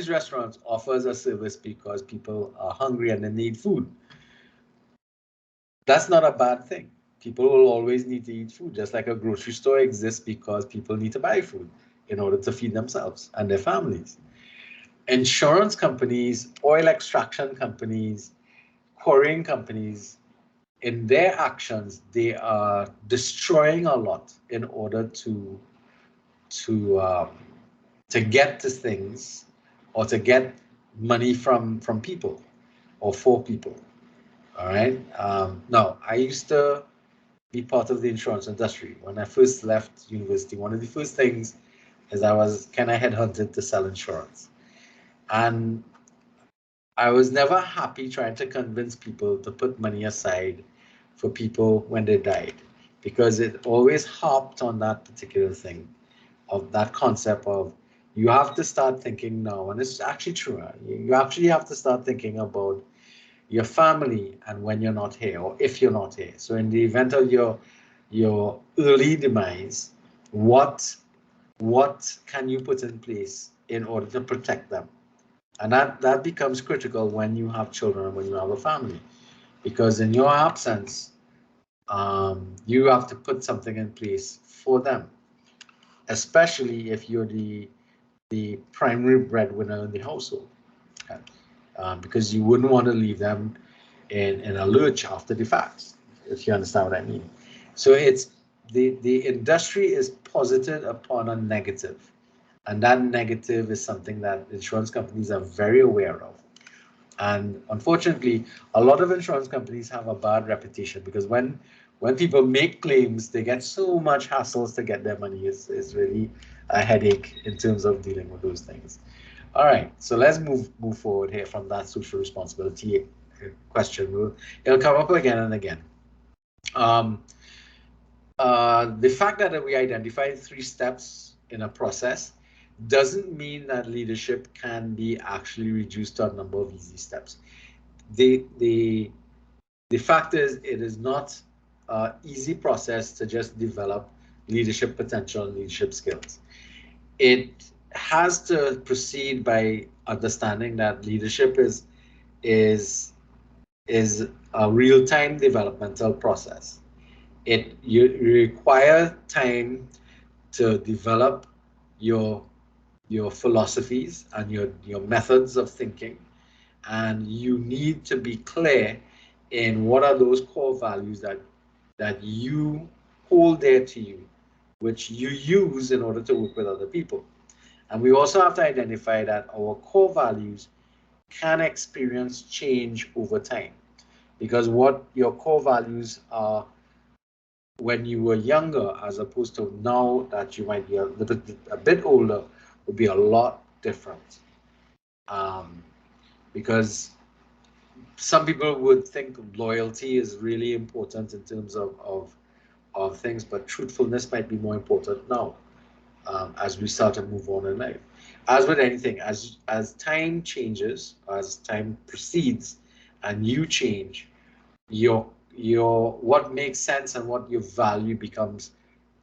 restaurant offers a service because people are hungry and they need food. That's not a bad thing. People will always need to eat food, just like a grocery store exists because people need to buy food in order to feed themselves and their families. Insurance companies, oil extraction companies, quarrying companies, in their actions, they are destroying a lot in order to um, to get to things or to get money from people or for people. All right. Now, I used to be part of the insurance industry. When I first left university, one of the first things is I was kind of headhunted to sell insurance. And I was never happy trying to convince people to put money aside for people when they died, because it always harped on that particular thing of that concept of you have to start thinking now, and it's actually true. You actually have to start thinking about your family and when you're not here or if you're not here. So in the event of your early demise, what can you put in place in order to protect them? And that becomes critical when you have children and when you have a family, because in your absence, you have to put something in place for them, especially if you're the primary breadwinner in the household, okay? Because you wouldn't want to leave them in a lurch after the fact, if you understand what I mean. So it's the industry is posited upon a negative, and that negative is something that insurance companies are very aware of. And unfortunately, a lot of insurance companies have a bad reputation because when people make claims, they get so much hassles to get their money. It's really a headache in terms of dealing with those things. All right, so let's move forward here from that social responsibility question. It'll come up again and again. The fact that we identified 3 steps in a process doesn't mean that leadership can be actually reduced to a number of easy steps. The fact is, it is not an easy process to just develop leadership potential and leadership skills. It has to proceed by understanding that leadership is a real-time developmental process. You require time to develop your philosophies and your methods of thinking, and you need to be clear in what are those core values that you hold dear to you, which you use in order to work with other people. And we also have to identify that our core values can experience change over time, because what your core values are when you were younger as opposed to now that you might be a bit older would be a lot different. Because some people would think loyalty is really important in terms of things, but truthfulness might be more important now, as we start to move on in life. As with anything, as time changes, as time proceeds, and you change, your what makes sense and what you value becomes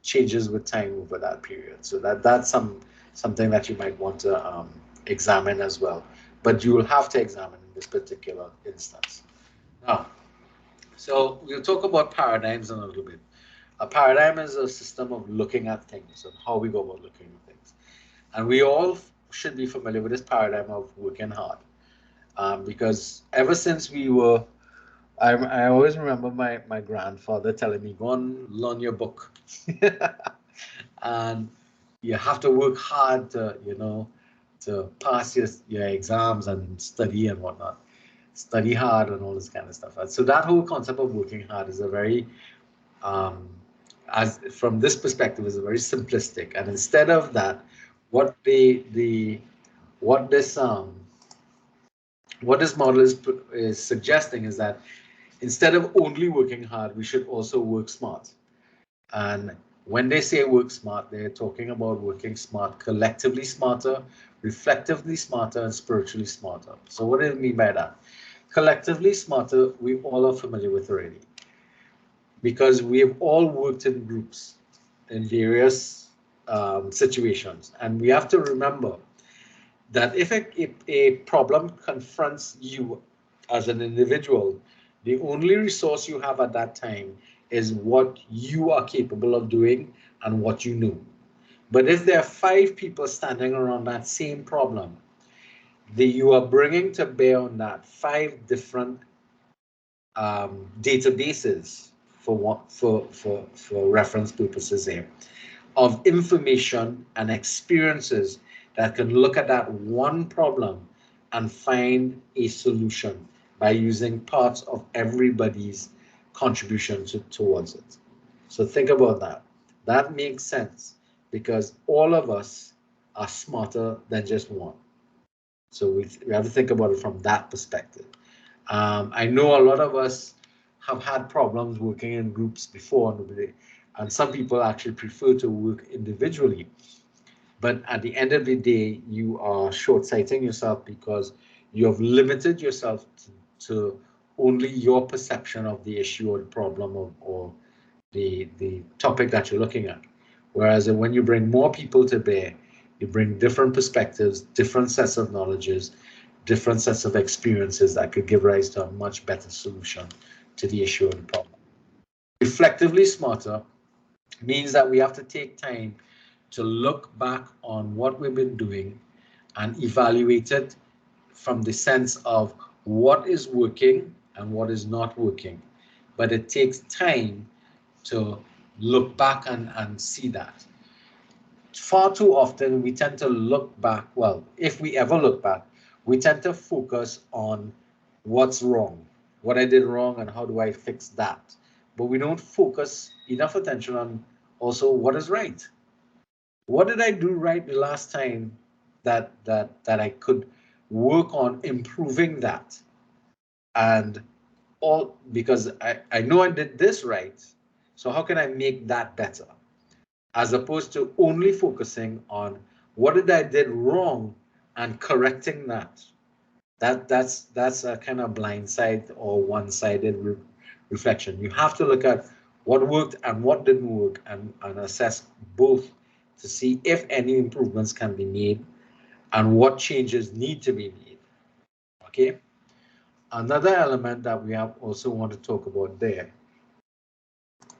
changes with time over that period. So that's something that you might want to examine as well. But you will have to examine in this particular instance. Now, so we'll talk about paradigms in a little bit. A paradigm is a system of looking at things and how we go about looking at things. And we all should be familiar with this paradigm of working hard. Because ever since we were, I always remember my grandfather telling me, go and learn your book. And you have to work hard to, to pass your exams and study and whatnot. Study hard and all this kind of stuff. And so that whole concept of working hard is a very, as from this perspective, is a very simplistic. And instead of that, what what this model is suggesting is that instead of only working hard, we should also work smart. And When they say work smart, they're talking about working smart, collectively smarter, reflectively smarter, and spiritually smarter. So what do I mean by that? Collectively smarter, we all are familiar with already, because we have all worked in groups in various situations. And we have to remember that if a problem confronts you as an individual, the only resource you have at that time is what you are capable of doing and what you know. But if there are 5 people standing around that same problem, you are bringing to bear on that 5 different databases for reference purposes here, of information and experiences that can look at that one problem and find a solution by using parts of everybody's contribution towards it. So think about that. That makes sense because all of us are smarter than just one. So we have to think about it from that perspective. I know a lot of us have had problems working in groups before, and some people actually prefer to work individually. But at the end of the day, you are short-sighting yourself because you have limited yourself to only your perception of the issue or the problem or the topic that you're looking at. Whereas when you bring more people to bear, you bring different perspectives, different sets of knowledges, different sets of experiences that could give rise to a much better solution to the issue or the problem. Reflectively smarter means that we have to take time to look back on what we've been doing and evaluate it from the sense of what is working and what is not working. But it takes time to look back and see that. Far too often we tend to look back, well, if we ever look back, we tend to focus on what's wrong, what I did wrong and how do I fix that. But we don't focus enough attention on also what is right. What did I do right the last time that I could work on improving that? And all because I know I did this right, so how can I make that better? As opposed to only focusing on what did I did wrong and correcting that. That's a kind of blindside or one-sided reflection. You have to look at what worked and what didn't work and assess both to see if any improvements can be made and what changes need to be made. Okay. Another element that we have also want to talk about there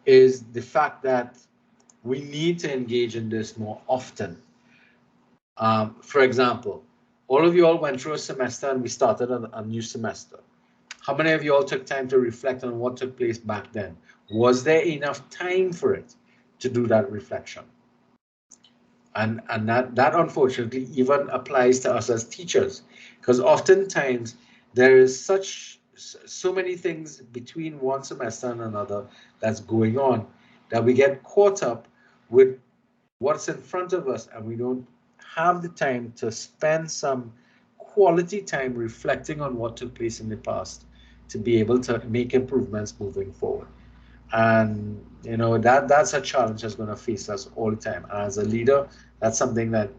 is the fact that we need to engage in this more often. For example, all of you all went through a semester and we started a new semester. How many of you all took time to reflect on what took place back then? Was there enough time for it to do that reflection? And that unfortunately even applies to us as teachers, because oftentimes there is so many things between one semester and another that's going on that we get caught up with what's in front of us and we don't have the time to spend some quality time reflecting on what took place in the past to be able to make improvements moving forward. And you know that's a challenge that's going to face us all the time. And as a leader, that's something that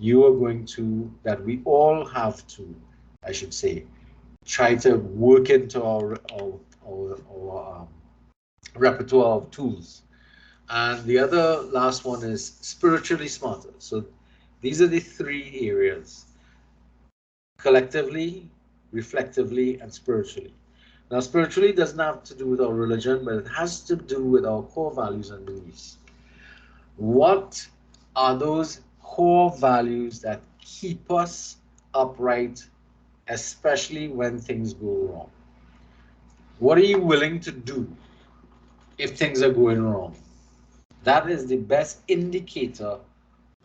that we all have to, I should say, try to work into our repertoire of tools. And the other last one is spiritually smarter. So these are the 3 areas: collectively, reflectively, and spiritually. Now, spiritually doesn't have to do with our religion, but it has to do with our core values and beliefs. What are those core values that keep us upright, especially when things go wrong? What are you willing to do if things are going wrong? That is the best indicator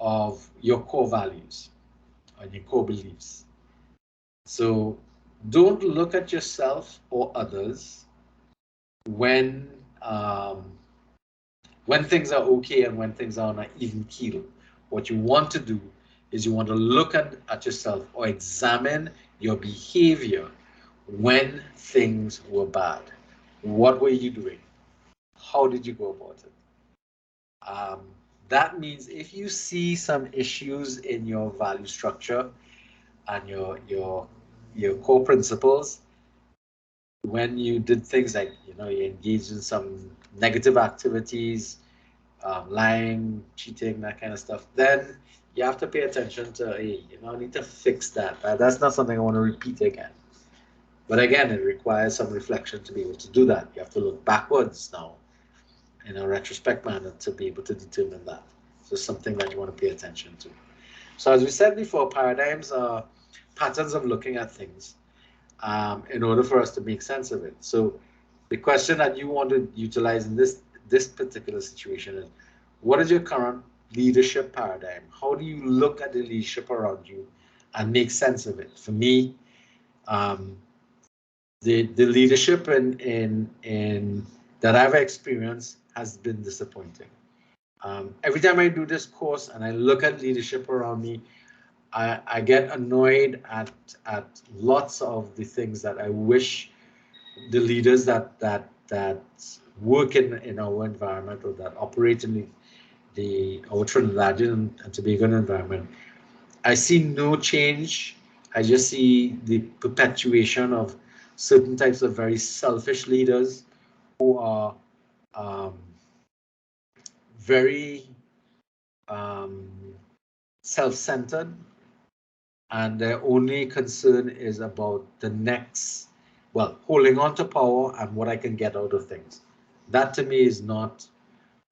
of your core values and your core beliefs. So don't look at yourself or others when things are okay and when things are on an even keel. What you want to do is you want to look at yourself or examine your behavior when things were bad. What were you doing? How did you go about it? That means if you see some issues in your value structure and your core principles, when you did things like, you know, you engaged in some negative activities, lying, cheating, that kind of stuff, then you have to pay attention to, hey, you know, I need to fix that. That's not something I want to repeat again. But again, it requires some reflection to be able to do that. You have to look backwards now in a retrospect manner to be able to determine that. So it's something that you want to pay attention to. So as we said before, paradigms are patterns of looking at things in order for us to make sense of it. So the question that you want to utilize in this particular situation is, what is your current leadership paradigm? How do you look at the leadership around you and make sense of it? For me, the leadership in that I've experienced has been disappointing. Every time I do this course and I look at leadership around me, I get annoyed at lots of the things that I wish the leaders that work in our environment or that operate in our Trinidadian and Tobago environment. I see no change. I just see the perpetuation of certain types of very selfish leaders who are very self-centered, and their only concern is about the next, well, holding on to power and what I can get out of things. That to me is not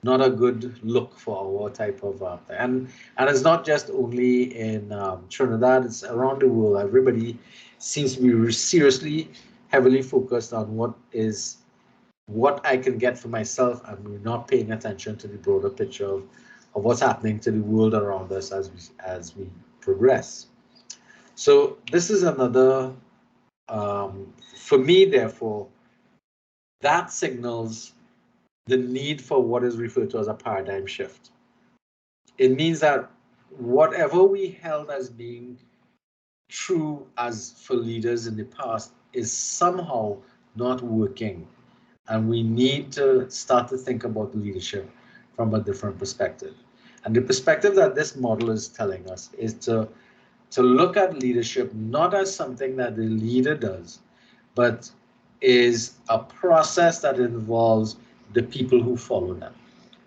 a good look for our type of and it's not just only in Trinidad, it's around the world. Everybody seems to be seriously heavily focused on what I can get for myself, and we're not paying attention to the broader picture of what's happening to the world around us as we progress. So this is another, for me, therefore, that signals the need for what is referred to as a paradigm shift. It means that whatever we held as being true as for leaders in the past is somehow not working. And we need to start to think about leadership from a different perspective. And the perspective that this model is telling us is to look at leadership not as something that the leader does, but is a process that involves the people who follow them.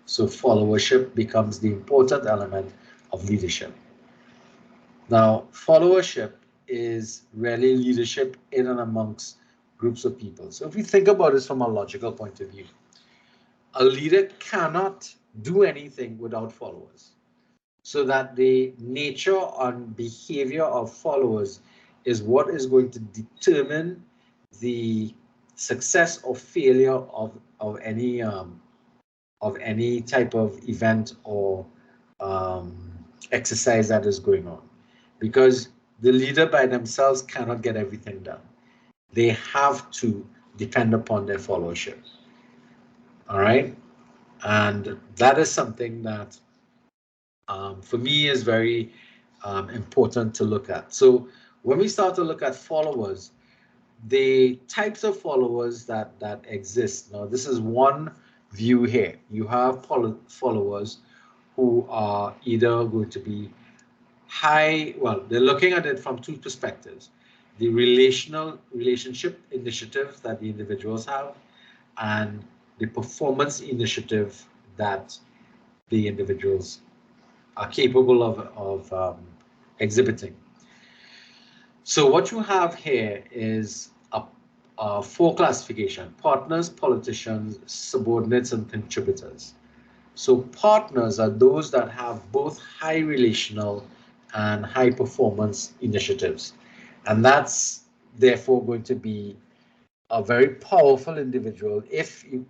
So followership becomes the important element of leadership. Now, followership is really leadership in and amongst groups of people. So if we think about this from a logical point of view, a leader cannot do anything without followers. So that the nature and behavior of followers is what is going to determine the success or failure of any type of event or exercise that is going on, because the leader by themselves cannot get everything done. They have to depend upon their followership. All right, and that is something that for me is very important to look at. So when we start to look at followers, the types of followers that exist. Now, this is one view here. You have followers who are either going to be high, well, they're looking at it from two perspectives. The relationship initiative that the individuals have, and the performance initiative that the individuals are capable of exhibiting. So what you have here is a four classification: partners, politicians, subordinates, and contributors. So partners are those that have both high relational and high performance initiatives. And that's therefore going to be a very powerful individual if you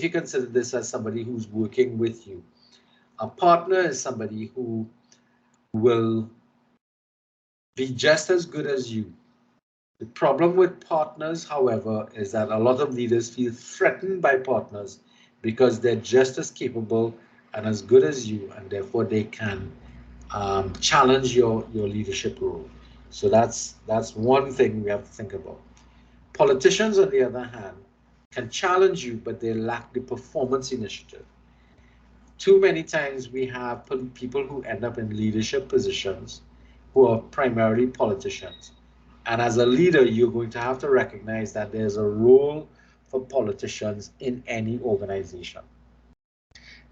consider this as somebody who's working with you. A partner is somebody who will be just as good as you. The problem with partners, however, is that a lot of leaders feel threatened by partners because they're just as capable and as good as you, and therefore they can challenge your leadership role. So that's one thing we have to think about. Politicians, on the other hand, can challenge you, but they lack the performance initiative. too many times we have people who end up in leadership positions who are primarily politicians. And as a leader, you're going to have to recognize that there's a role for politicians in any organization.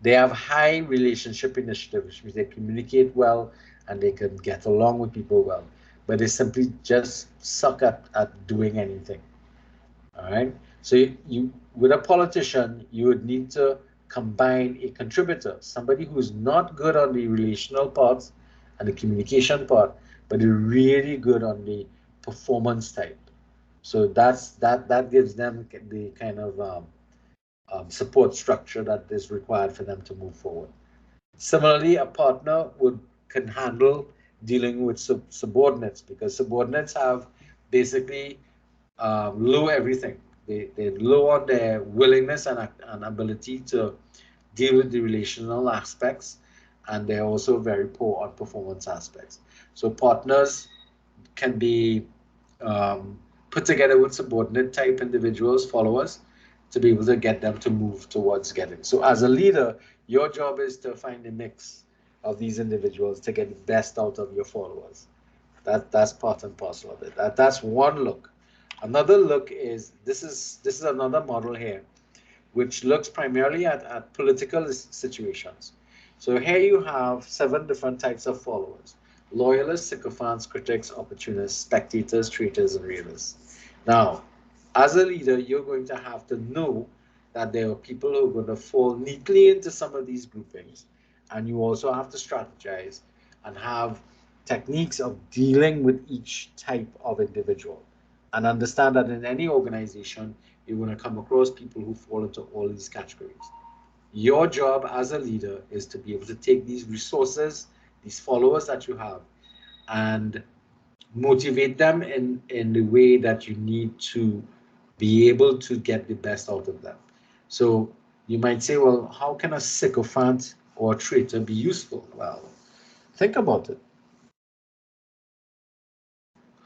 They have high relationship initiatives, which means they communicate well and they can get along with people well, but they simply just suck at doing anything. All right. So you with a politician, you would need to combine a contributor, somebody who's not good on the relational part and the communication part, but is really good on the performance type. So that gives them the kind of support structure that is required for them to move forward. Similarly, a partner can handle dealing with subordinates, because subordinates have basically low everything. They're low on their willingness and ability to deal with the relational aspects, and they're also very poor on performance aspects. So partners can be put together with subordinate type individuals, followers, to be able to get them to move towards getting. So as a leader, your job is to find a mix of these individuals to get the best out of your followers. That's part and parcel of it. That's one look. Another look is this is another model here, which looks primarily at political situations. So here you have 7 different types of followers: loyalists, sycophants, critics, opportunists, spectators, traitors, and realists. Now, as a leader, you're going to have to know that there are people who are going to fall neatly into some of these groupings, and you also have to strategize and have techniques of dealing with each type of individual, and understand that in any organization, you're going to come across people who fall into all these categories. Your job as a leader is to be able to take these resources, these followers that you have, and motivate them in the way that you need to be able to get the best out of them. So you might say, well, how can a sycophant or a traitor be useful? Well, think about it.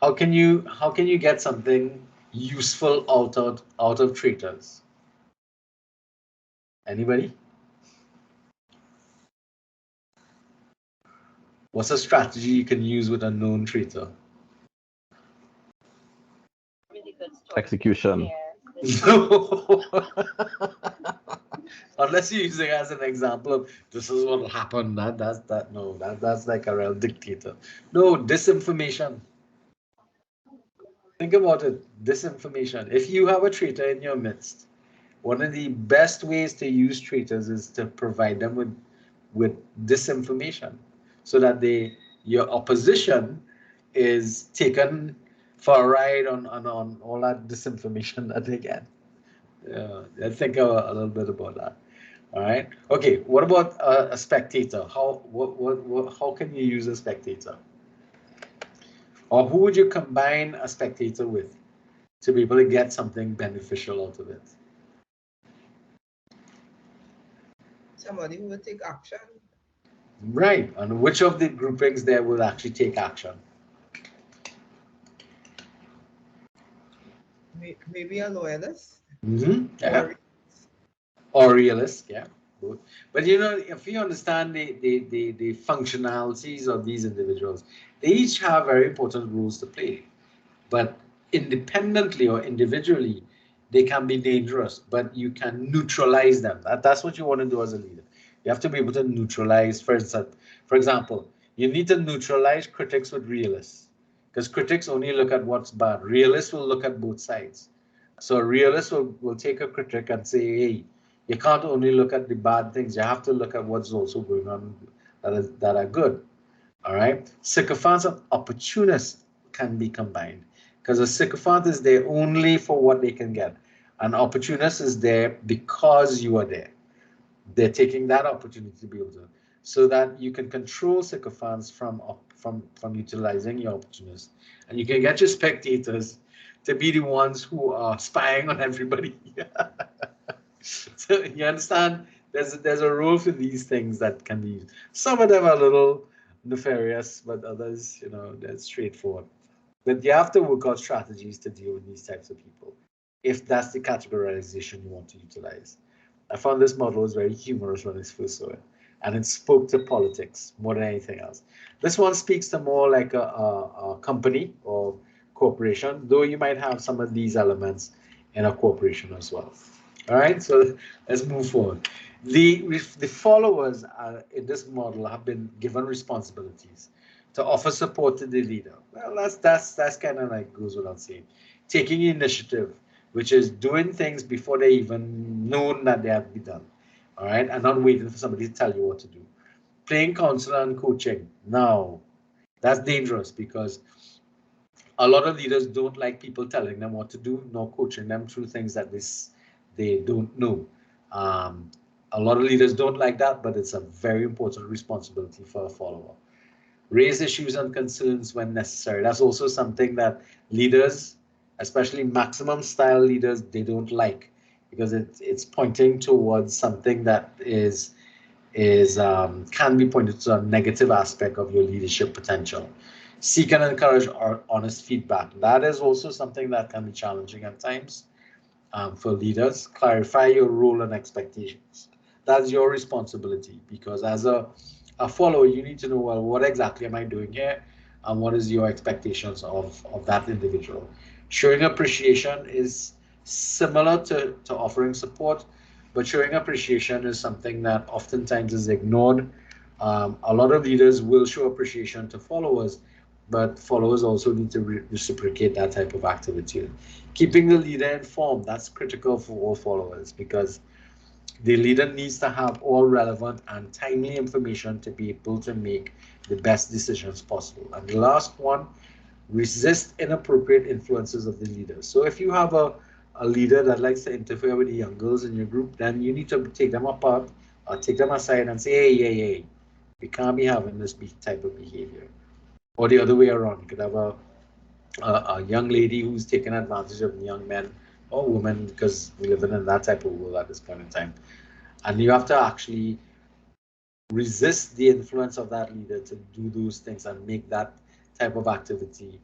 How can you get something useful out of traitors? Anybody? What's a strategy you can use with a known traitor? Execution. Unless you're using it as an example of this is what will happen. That's like a real dictator. No, disinformation. Think about it. Disinformation. If you have a traitor in your midst, one of the best ways to use traitors is to provide them with disinformation, so that your opposition is taken for a ride on all that disinformation that they get. I think a little bit about that. All right. Okay. What about a spectator? How can you use a spectator? Or who would you combine a spectator with to be able to get something beneficial out of it? Somebody who will take action. Right. And which of the groupings there will actually take action? Maybe a loyalist. Yeah. Or realist, yeah. Both. But if you understand the functionalities of these individuals, they each have very important roles to play. But independently or individually, they can be dangerous, but you can neutralize them. That's what you want to do as a leader. You have to be able to neutralize, for example, you need to neutralize critics with realists, because critics only look at what's bad. Realists will look at both sides. So a realist will take a critic and say, hey, you can't only look at the bad things, you have to look at what's also going on that are good. All right. Sycophants and opportunists can be combined, because a sycophant is there only for what they can get. An opportunist is there because you are there. They're taking that opportunity to be able to, so that you can control sycophants from utilizing your opportunists, and you can get your spectators to be the ones who are spying on everybody. So you understand, there's a role for these things that can be used. Some of them are a little nefarious, but others, they're straightforward. But you have to work out strategies to deal with these types of people, if that's the categorization you want to utilize. I found this model was very humorous when I first saw it. and it spoke to politics more than anything else. This one speaks to more like a company or corporation, though you might have some of these elements in a corporation as well. All right, so let's move forward. The followers in this model have been given responsibilities to offer support to the leader. Well, that's kind of like goes without saying. Taking initiative, which is doing things before they even know that they have to be done. All right, and not waiting for somebody to tell you what to do. Playing counsel and coaching. Now, that's dangerous because a lot of leaders don't like people telling them what to do, nor coaching them through things that they don't know. A lot of leaders don't like that, but it's a very important responsibility for a follower. Raise issues and concerns when necessary. That's also something that leaders, especially maximum style leaders, they don't like because it's pointing towards something that can be pointed to a negative aspect of your leadership potential. Seek and encourage honest feedback. That is also something that can be challenging at times for leaders. Clarify your role and expectations. That's your responsibility because as a follower, you need to know, well, what exactly am I doing here and what is your expectations of that individual. Showing appreciation is similar to offering support, but showing appreciation is something that oftentimes is ignored. A lot of leaders will show appreciation to followers, but followers also need to reciprocate that type of activity. Keeping the leader informed, that's critical for all followers because the leader needs to have all relevant and timely information to be able to make the best decisions possible. And the last one, resist inappropriate influences of the leader. So if you have a leader that likes to interfere with the young girls in your group, then you need to take them apart or take them aside and say, hey, we can't be having this type of behavior. Or the other way around, you could have a young lady who's taking advantage of young men or women because we live in that type of world at this point in time. And you have to actually resist the influence of that leader to do those things and make that type of activity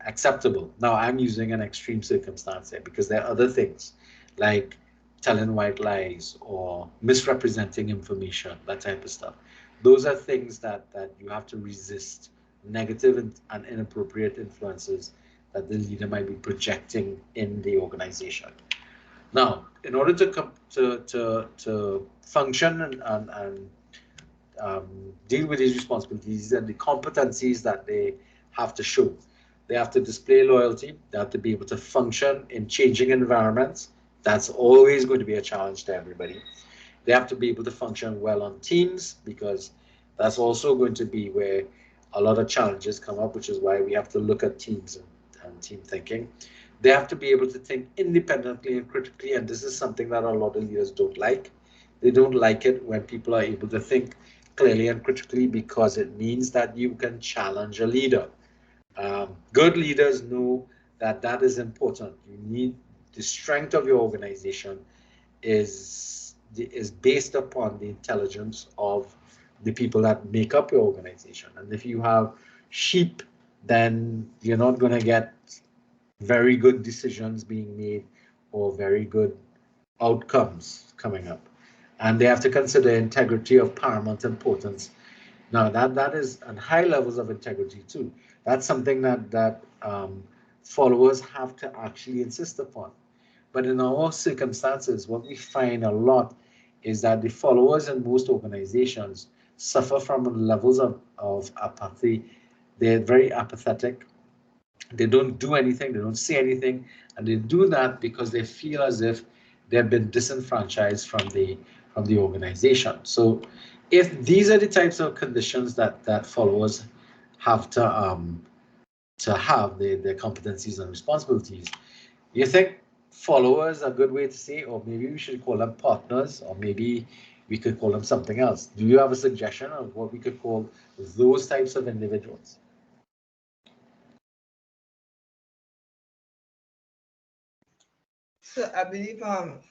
acceptable. Now, I'm using an extreme circumstance here because there are other things like telling white lies or misrepresenting information, that type of stuff. Those are things that you have to resist, negative and inappropriate influences that the leader might be projecting in the organization. Now, in order to function and deal with these responsibilities and the competencies that they have to show, they have to display loyalty. They have to be able to function in changing environments. That's always going to be a challenge to everybody. They have to be able to function well on teams because that's also going to be where a lot of challenges come up, which is why we have to look at teams and team thinking. They have to be able to think independently and critically, and this is something that a lot of leaders don't like. They don't like it when people are able to think clearly and critically because it means that you can challenge a leader. Good leaders know that that is important. You need the strength of your organization is based upon the intelligence of the people that make up your organization. And if you have sheep, then you're not going to get very good decisions being made or very good outcomes coming up. And they have to consider integrity of paramount importance. Now that is at high levels of integrity too. That's something that followers have to actually insist upon. But in our circumstances, what we find a lot is that the followers in most organizations suffer from levels of apathy. They're very apathetic. They don't do anything, they don't say anything, and they do that because they feel as if they've been disenfranchised from the organization. So if these are the types of conditions that followers have to have their competencies and responsibilities, you think followers are a good way to say, or maybe we should call them partners, or maybe we could call them something else? Do you have a suggestion of what we could call those types of individuals? So I believe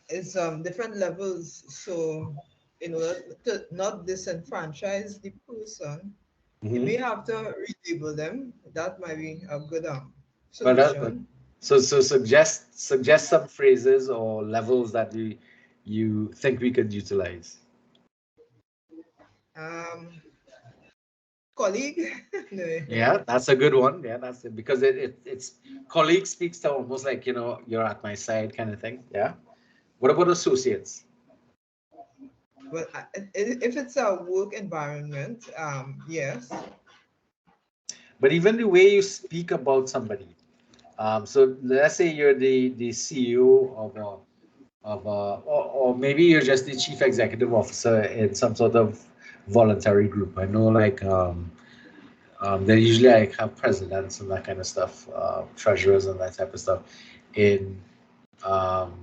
it's different levels. So in order to not disenfranchise the person, you may have to relabel them. That might be a good solution. So suggest some phrases or levels that you think we could utilize. Colleague. Yeah, that's a good one. Yeah, that's it, because it's colleague speaks to almost like, you know, you're at my side kind of thing. Yeah. What about associates? Well, if it's a work environment, yes. But even the way you speak about somebody. So let's say you're the CEO or maybe you're just the chief executive officer in some sort of voluntary group. I know, like they usually like have presidents and that kind of stuff, treasurers and that type of stuff in um,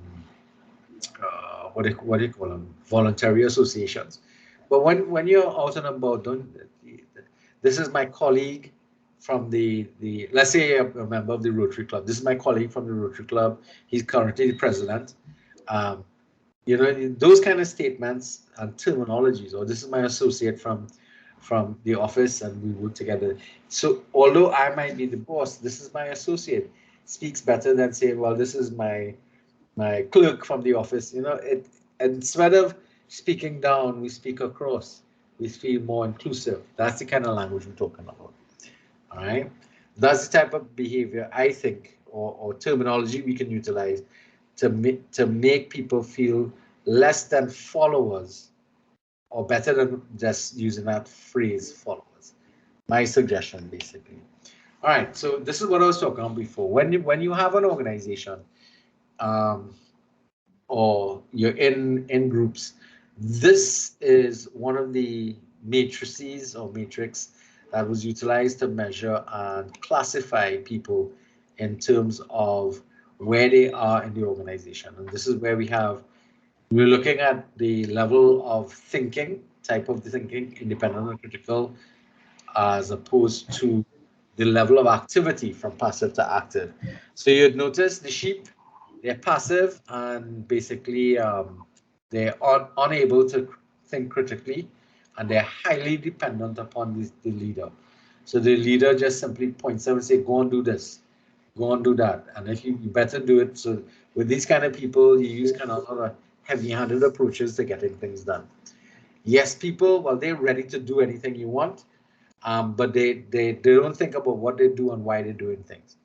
what do you call them? Voluntary associations. But when you're out and about, don't this is my colleague from the let's say a member of the Rotary Club. This is my colleague from the Rotary Club. He's currently the president. Um, you know, those kind of statements and terminologies, or this is my associate from the office and we work together. So although I might be the boss, this is my associate, speaks better than saying, well, this is my clerk from the office. You know, it instead of speaking down, we speak across. We feel more inclusive. That's the kind of language we're talking about. All right. That's the type of behavior I think, or terminology we can utilize to make people feel less than followers, or better than just using that phrase followers. My suggestion, basically. All right. So this is what I was talking about before. When you have an organization, um, or you're in groups, this is one of the matrices or matrix that was utilized to measure and classify people in terms of where they are in the organization. And this is where we're looking at the level of thinking, type of the thinking, independent and critical, as opposed to the level of activity from passive to active. So you'd notice the sheep, they're passive and basically they're unable to think critically, and they're highly dependent upon the leader. So the leader just simply points out and say, go and do this, go and do that. And if you better do it. So with these kind of people, you use kind of heavy-handed approaches to getting things done. Yes, people, well, they're ready to do anything you want, but they don't think about what they do and why they're doing things.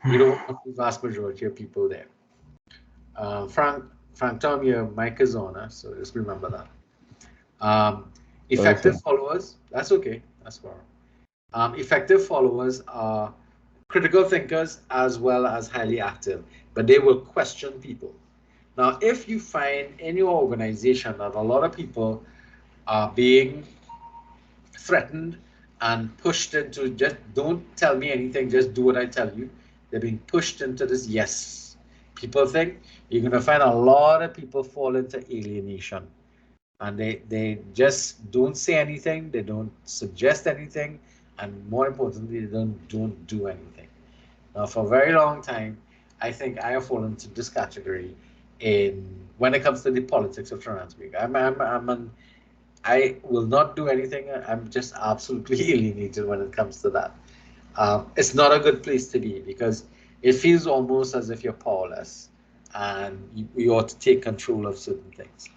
You don't want the vast majority of people there. Frank Tom, your mic is on, so just remember that. Effective followers, that's okay, that's fine. Effective followers are critical thinkers as well as highly active, but they will question people. Now, if you find in your organization that a lot of people are being threatened and pushed into just don't tell me anything, just do what I tell you. They're being pushed into this yes people thing. You're going to find a lot of people fall into alienation, and they just don't say anything, they don't suggest anything, and more importantly, they don't do anything. Now, for a very long time, I think I have fallen into this category in when it comes to the politics of Transmig. I will not do anything. I'm just absolutely alienated when it comes to that. It's not a good place to be because it feels almost as if you're powerless and you ought to take control of certain things.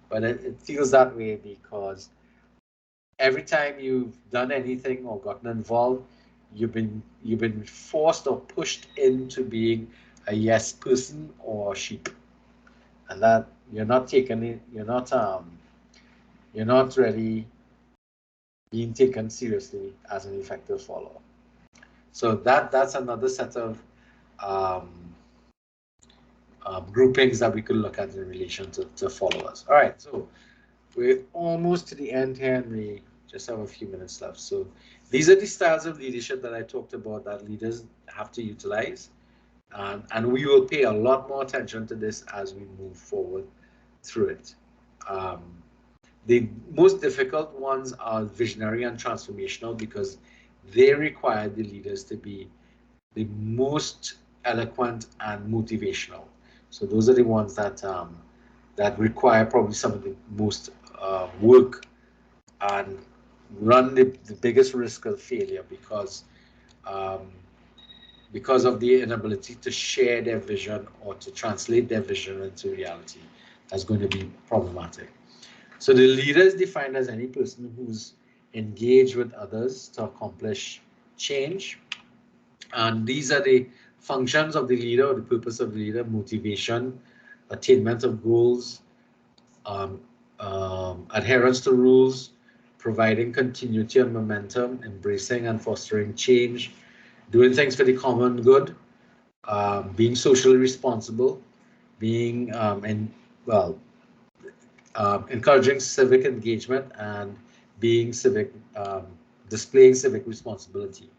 But it feels that way because every time you've done anything or gotten involved, you've been forced or pushed into being a yes person or a sheep, and that you're not taking it. You're not really being taken seriously as an effective follower. So that's another set of um, groupings that we could look at in relation to followers. All right, so we're almost to the end here, and we just have a few minutes left. So these are the styles of leadership that I talked about that leaders have to utilize, and we will pay a lot more attention to this as we move forward through it. The most difficult ones are visionary and transformational because they require the leaders to be the most eloquent and motivational. So those are the ones that that require probably some of the most work and run the biggest risk of failure um, because of the inability to share their vision or to translate their vision into reality. That's going to be problematic. So the leader is defined as any person who's engaged with others to accomplish change. And these are the functions of the leader, or the purpose of the leader: motivation, attainment of goals, adherence to rules, providing continuity and momentum, embracing and fostering change, doing things for the common good, being socially responsible, being encouraging civic engagement, and being displaying civic responsibility.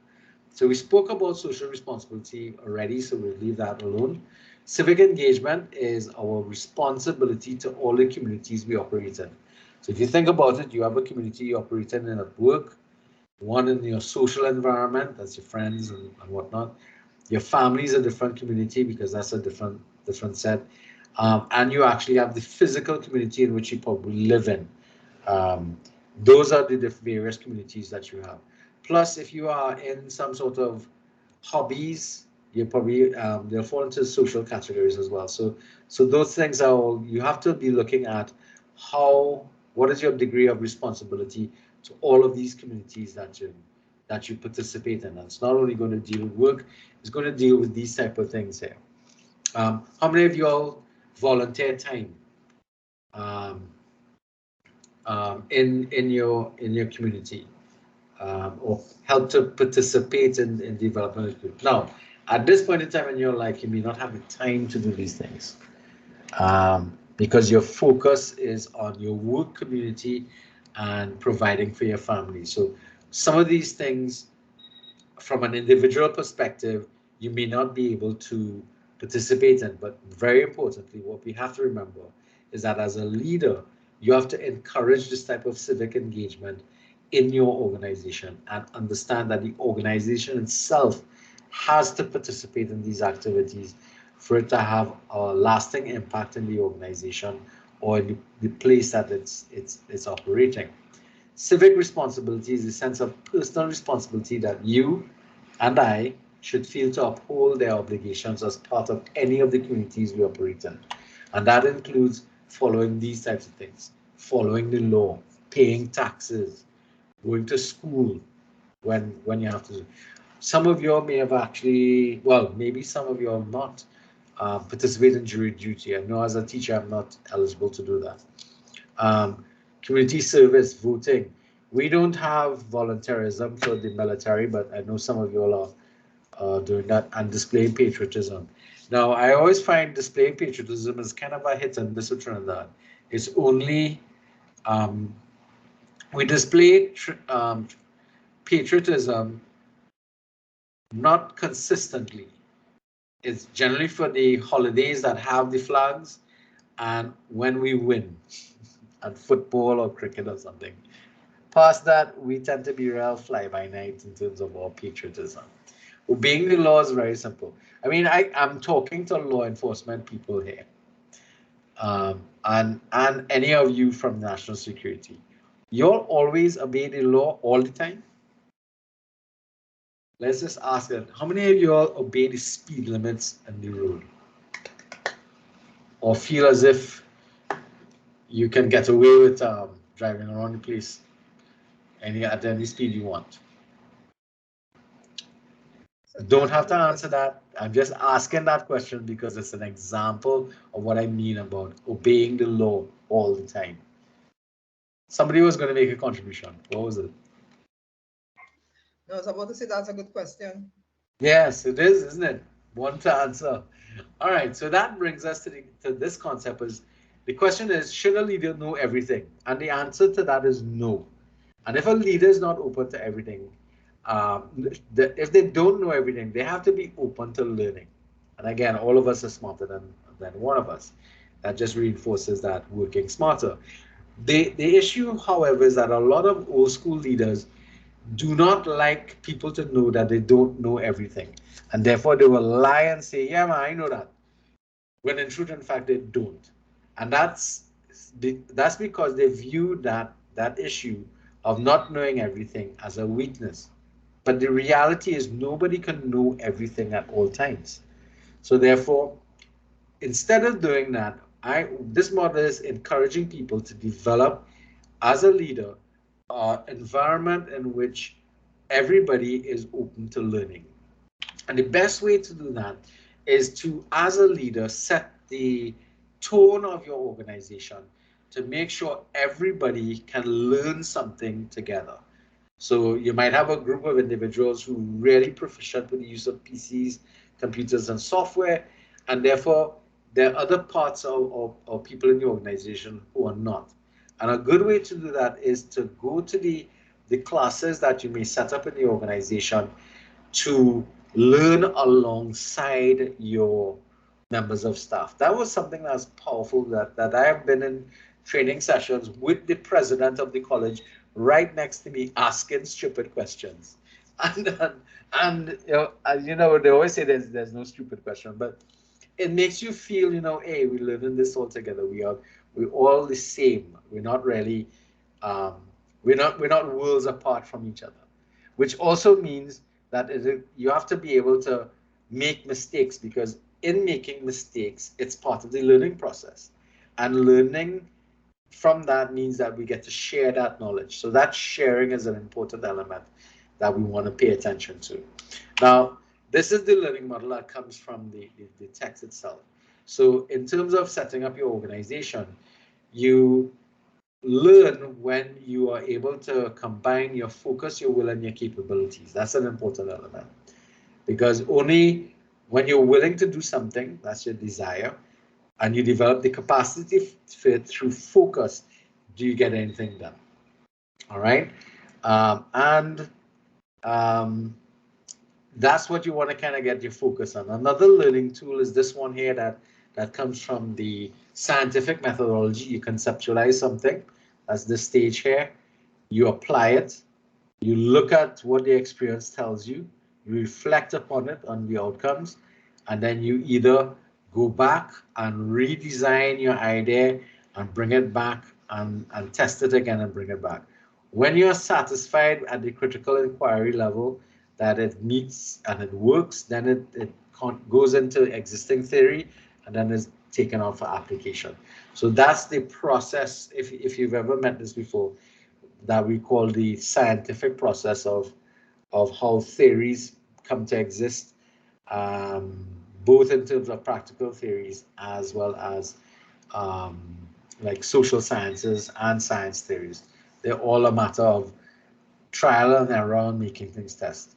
So we spoke about social responsibility already, so we'll leave that alone. Civic engagement is our responsibility to all the communities we operate in. So if you think about it, you have a community you operate in at work, one in your social environment, that's your friends and whatnot. Your family is a different community because that's a different set. And you actually have the physical community in which you probably live in. Those are the various communities that you have. Plus, if you are in some sort of hobbies, you probably they'll fall into social categories as well. So those things are all, you have to be looking at what is your degree of responsibility to all of these communities that you participate in. And it's not only going to deal with work, it's going to deal with these type of things here. How many of you all volunteer time in your community, or help to participate in development? Now, at this point in time in your life, you may not have the time to do these things, because your focus is on your work community and providing for your family. So some of these things, from an individual perspective, you may not be able to participate in, but very importantly, what we have to remember is that as a leader, you have to encourage this type of civic engagement in your organization and understand that the organization itself has to participate in these activities for it to have a lasting impact in the organization or in the place that it's operating. Civic responsibility is a sense of personal responsibility that you and I should feel to uphold their obligations as part of any of the communities we operate in. And that includes following these types of things: following the law, paying taxes, going to school when you have to. Some of you may have actually, well, maybe some of you are not participate in jury duty. I know as a teacher, I'm not eligible to do that. Community service, voting. We don't have volunteerism for the military, but I know some of you all are doing that, and displaying patriotism. Now, I always find displaying patriotism is kind of a hit and miss with Trinidad. It's only, we display patriotism not consistently. It's generally for the holidays that have the flags and when we win at football or cricket or something. Past that, we tend to be real fly-by-night in terms of our patriotism. Obeying the law is very simple. I mean, I'm talking to law enforcement people here, and any of you from national security. You'll always obey the law all the time? Let's just ask that. How many of you all obey the speed limits on the road? Or feel as if you can get away with driving around the place at any speed you want? Don't have to answer that. I'm just asking that question because it's an example of what I mean about obeying the law all the time. Somebody was going to make a contribution. What was it? No, I was about to say that's a good question. Yes, it is, isn't it? One to answer. All right, so that brings us to this concept. Is the question is, should a leader know everything? And the answer to that is no. And if a leader is not open to everything, if they don't know everything, they have to be open to learning. And again, all of us are smarter than one of us. That just reinforces that working smarter. The issue, however, is that a lot of old school leaders do not like people to know that they don't know everything. And therefore they will lie and say, yeah, man, I know that. When in truth, in fact, they don't. And that's because they view that issue of not knowing everything as a weakness. But the reality is nobody can know everything at all times. So therefore, instead of doing that, this model is encouraging people to develop as a leader, environment in which everybody is open to learning. And the best way to do that is to, as a leader, set the tone of your organization to make sure everybody can learn something together. So you might have a group of individuals who are really proficient with the use of PCs, computers, and software, and therefore there are other parts of people in the organization who are not. And a good way to do that is to go to the classes that you may set up in the organization to learn alongside your members of staff. That was something that's powerful, that I have been in training sessions with the president of the college right next to me asking stupid questions. And they always say there's no stupid question, but it makes you feel, hey, we're learning this all together. We're all the same. We're not really we're not worlds apart from each other, which also means that you have to be able to make mistakes, because in making mistakes, it's part of the learning process. And learning from that means that we get to share that knowledge. So that sharing is an important element that we want to pay attention to. Now, this is the learning model that comes from the text itself. So in terms of setting up your organization, you learn when you are able to combine your focus, your will, and your capabilities. That's an important element, because only when you're willing to do something, that's your desire, and you develop the capacity through focus, do you get anything done? All right. That's what you want to kind of get your focus on. Another learning tool is this one here that comes from the scientific methodology. You conceptualize something. That's this stage here. You apply it. You look at what the experience tells you. You reflect upon it, on the outcomes, and then you either go back and redesign your idea and bring it back and test it again and bring it back. When you're satisfied at the critical inquiry level that it meets and it works, then it goes into existing theory and then is taken out for application. So that's the process, if you've ever met this before, that we call the scientific process of how theories come to exist, both in terms of practical theories as well as like social sciences and science theories. They're all a matter of trial and error and making things test.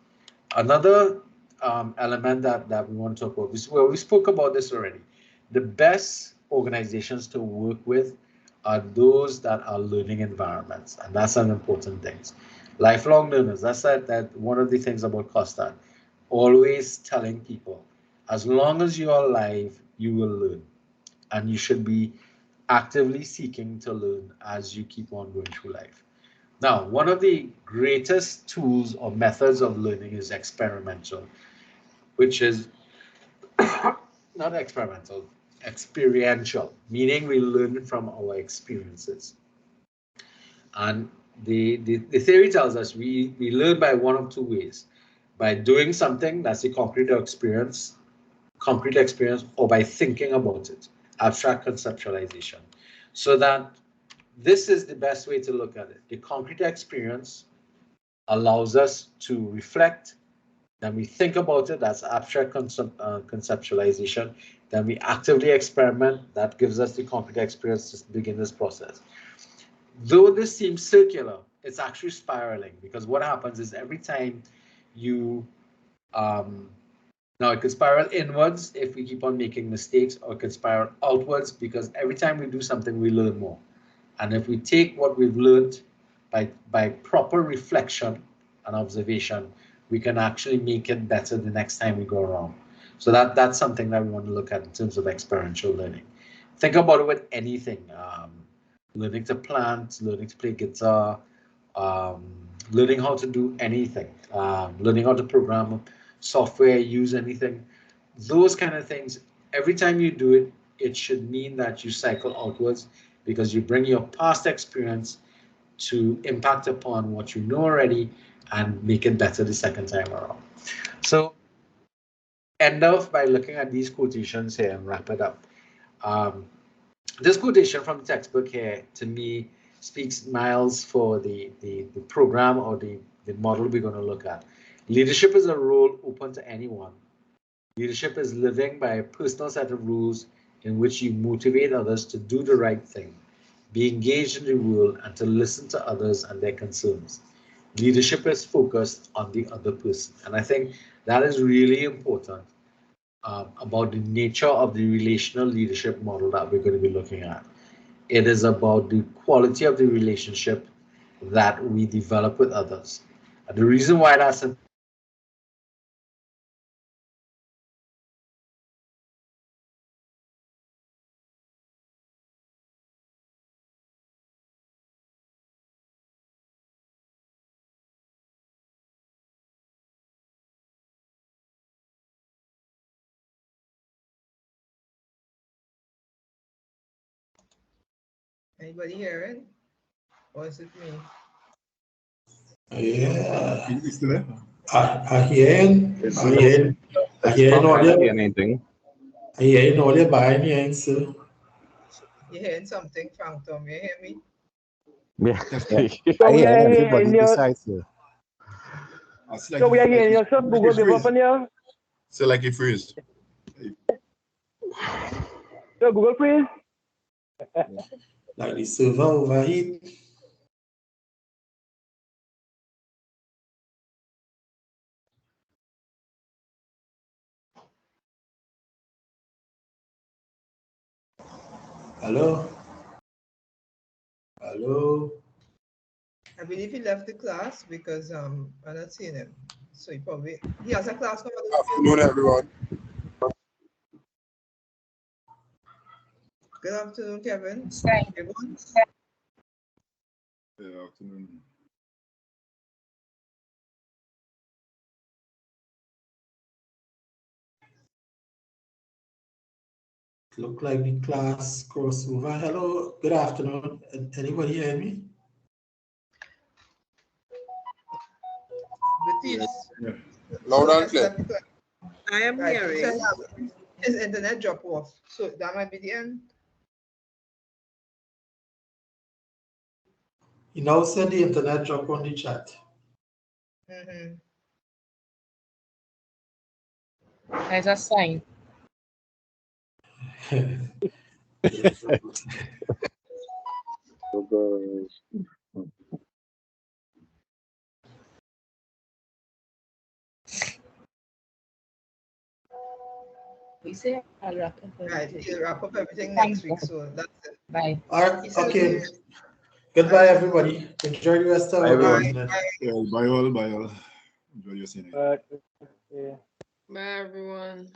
Another element that we want to talk about is, well, we spoke about this already. The best organizations to work with are those that are learning environments, and that's an important thing. Lifelong learners, that's that one of the things about Costa, always telling people, as long as you are alive, you will learn, and you should be actively seeking to learn as you keep on going through life. Now, one of the greatest tools or methods of learning is experimental, which is not experimental, experiential, meaning we learn from our experiences. And the theory tells us we learn by one of two ways: by doing something, that's a concrete experience, or by thinking about it, abstract conceptualization. So that this is the best way to look at it. The concrete experience allows us to reflect, then we think about it, that's abstract conceptualization, then we actively experiment, that gives us the concrete experience to begin this process. Though this seems circular, it's actually spiraling, because what happens is every time you, now it could spiral inwards if we keep on making mistakes, or it could spiral outwards, because every time we do something, we learn more. And if we take what we've learned by proper reflection and observation, we can actually make it better the next time we go around. So that's something that we want to look at in terms of experiential learning. Think about it with anything. Learning to plant, learning to play guitar, learning how to do anything, learning how to program software, use anything. Those kind of things, every time you do it, it should mean that you cycle outwards, because you bring your past experience to impact upon what you know already and make it better the second time around. So end off by looking at these quotations here and wrap it up. This quotation from the textbook here, to me, speaks miles for the program or the model we're going to look at. Leadership is a role open to anyone. Leadership is living by a personal set of rules in which you motivate others to do the right thing, be engaged in the world, and to listen to others and their concerns. Leadership is focused on the other person. And I think that is really important about the nature of the relational leadership model that we're going to be looking at. It is about the quality of the relationship that we develop with others. And the reason why that's important. Anybody hearing? Or is it me? Yeah. You still there? I hear all your buying answer. You hearing something, Frank Tom? You hear me? Yeah. I hear everybody besides you. So we are getting yourself Google development here. So like a freeze. So Google freeze. Like the server overheat. Hello? Hello? I believe he left the class because I'm not seeing him. So he has a class number. Good afternoon, everyone. Good afternoon, Kevin. Everyone? Good afternoon. Look like the class crossover. Hello, good afternoon. Anybody hear me? Yes. Loud and clear. I am hearing. His internet drop off. So that might be the end. You now said the internet drop on the chat. There's a sign. We say I'll wrap up everything. Right, he'll wrap up everything next week. So that's it. Bye. All right, okay. Goodbye, everybody. Enjoy the rest of our day. Bye all, bye all. Enjoy your scene. Bye, everyone.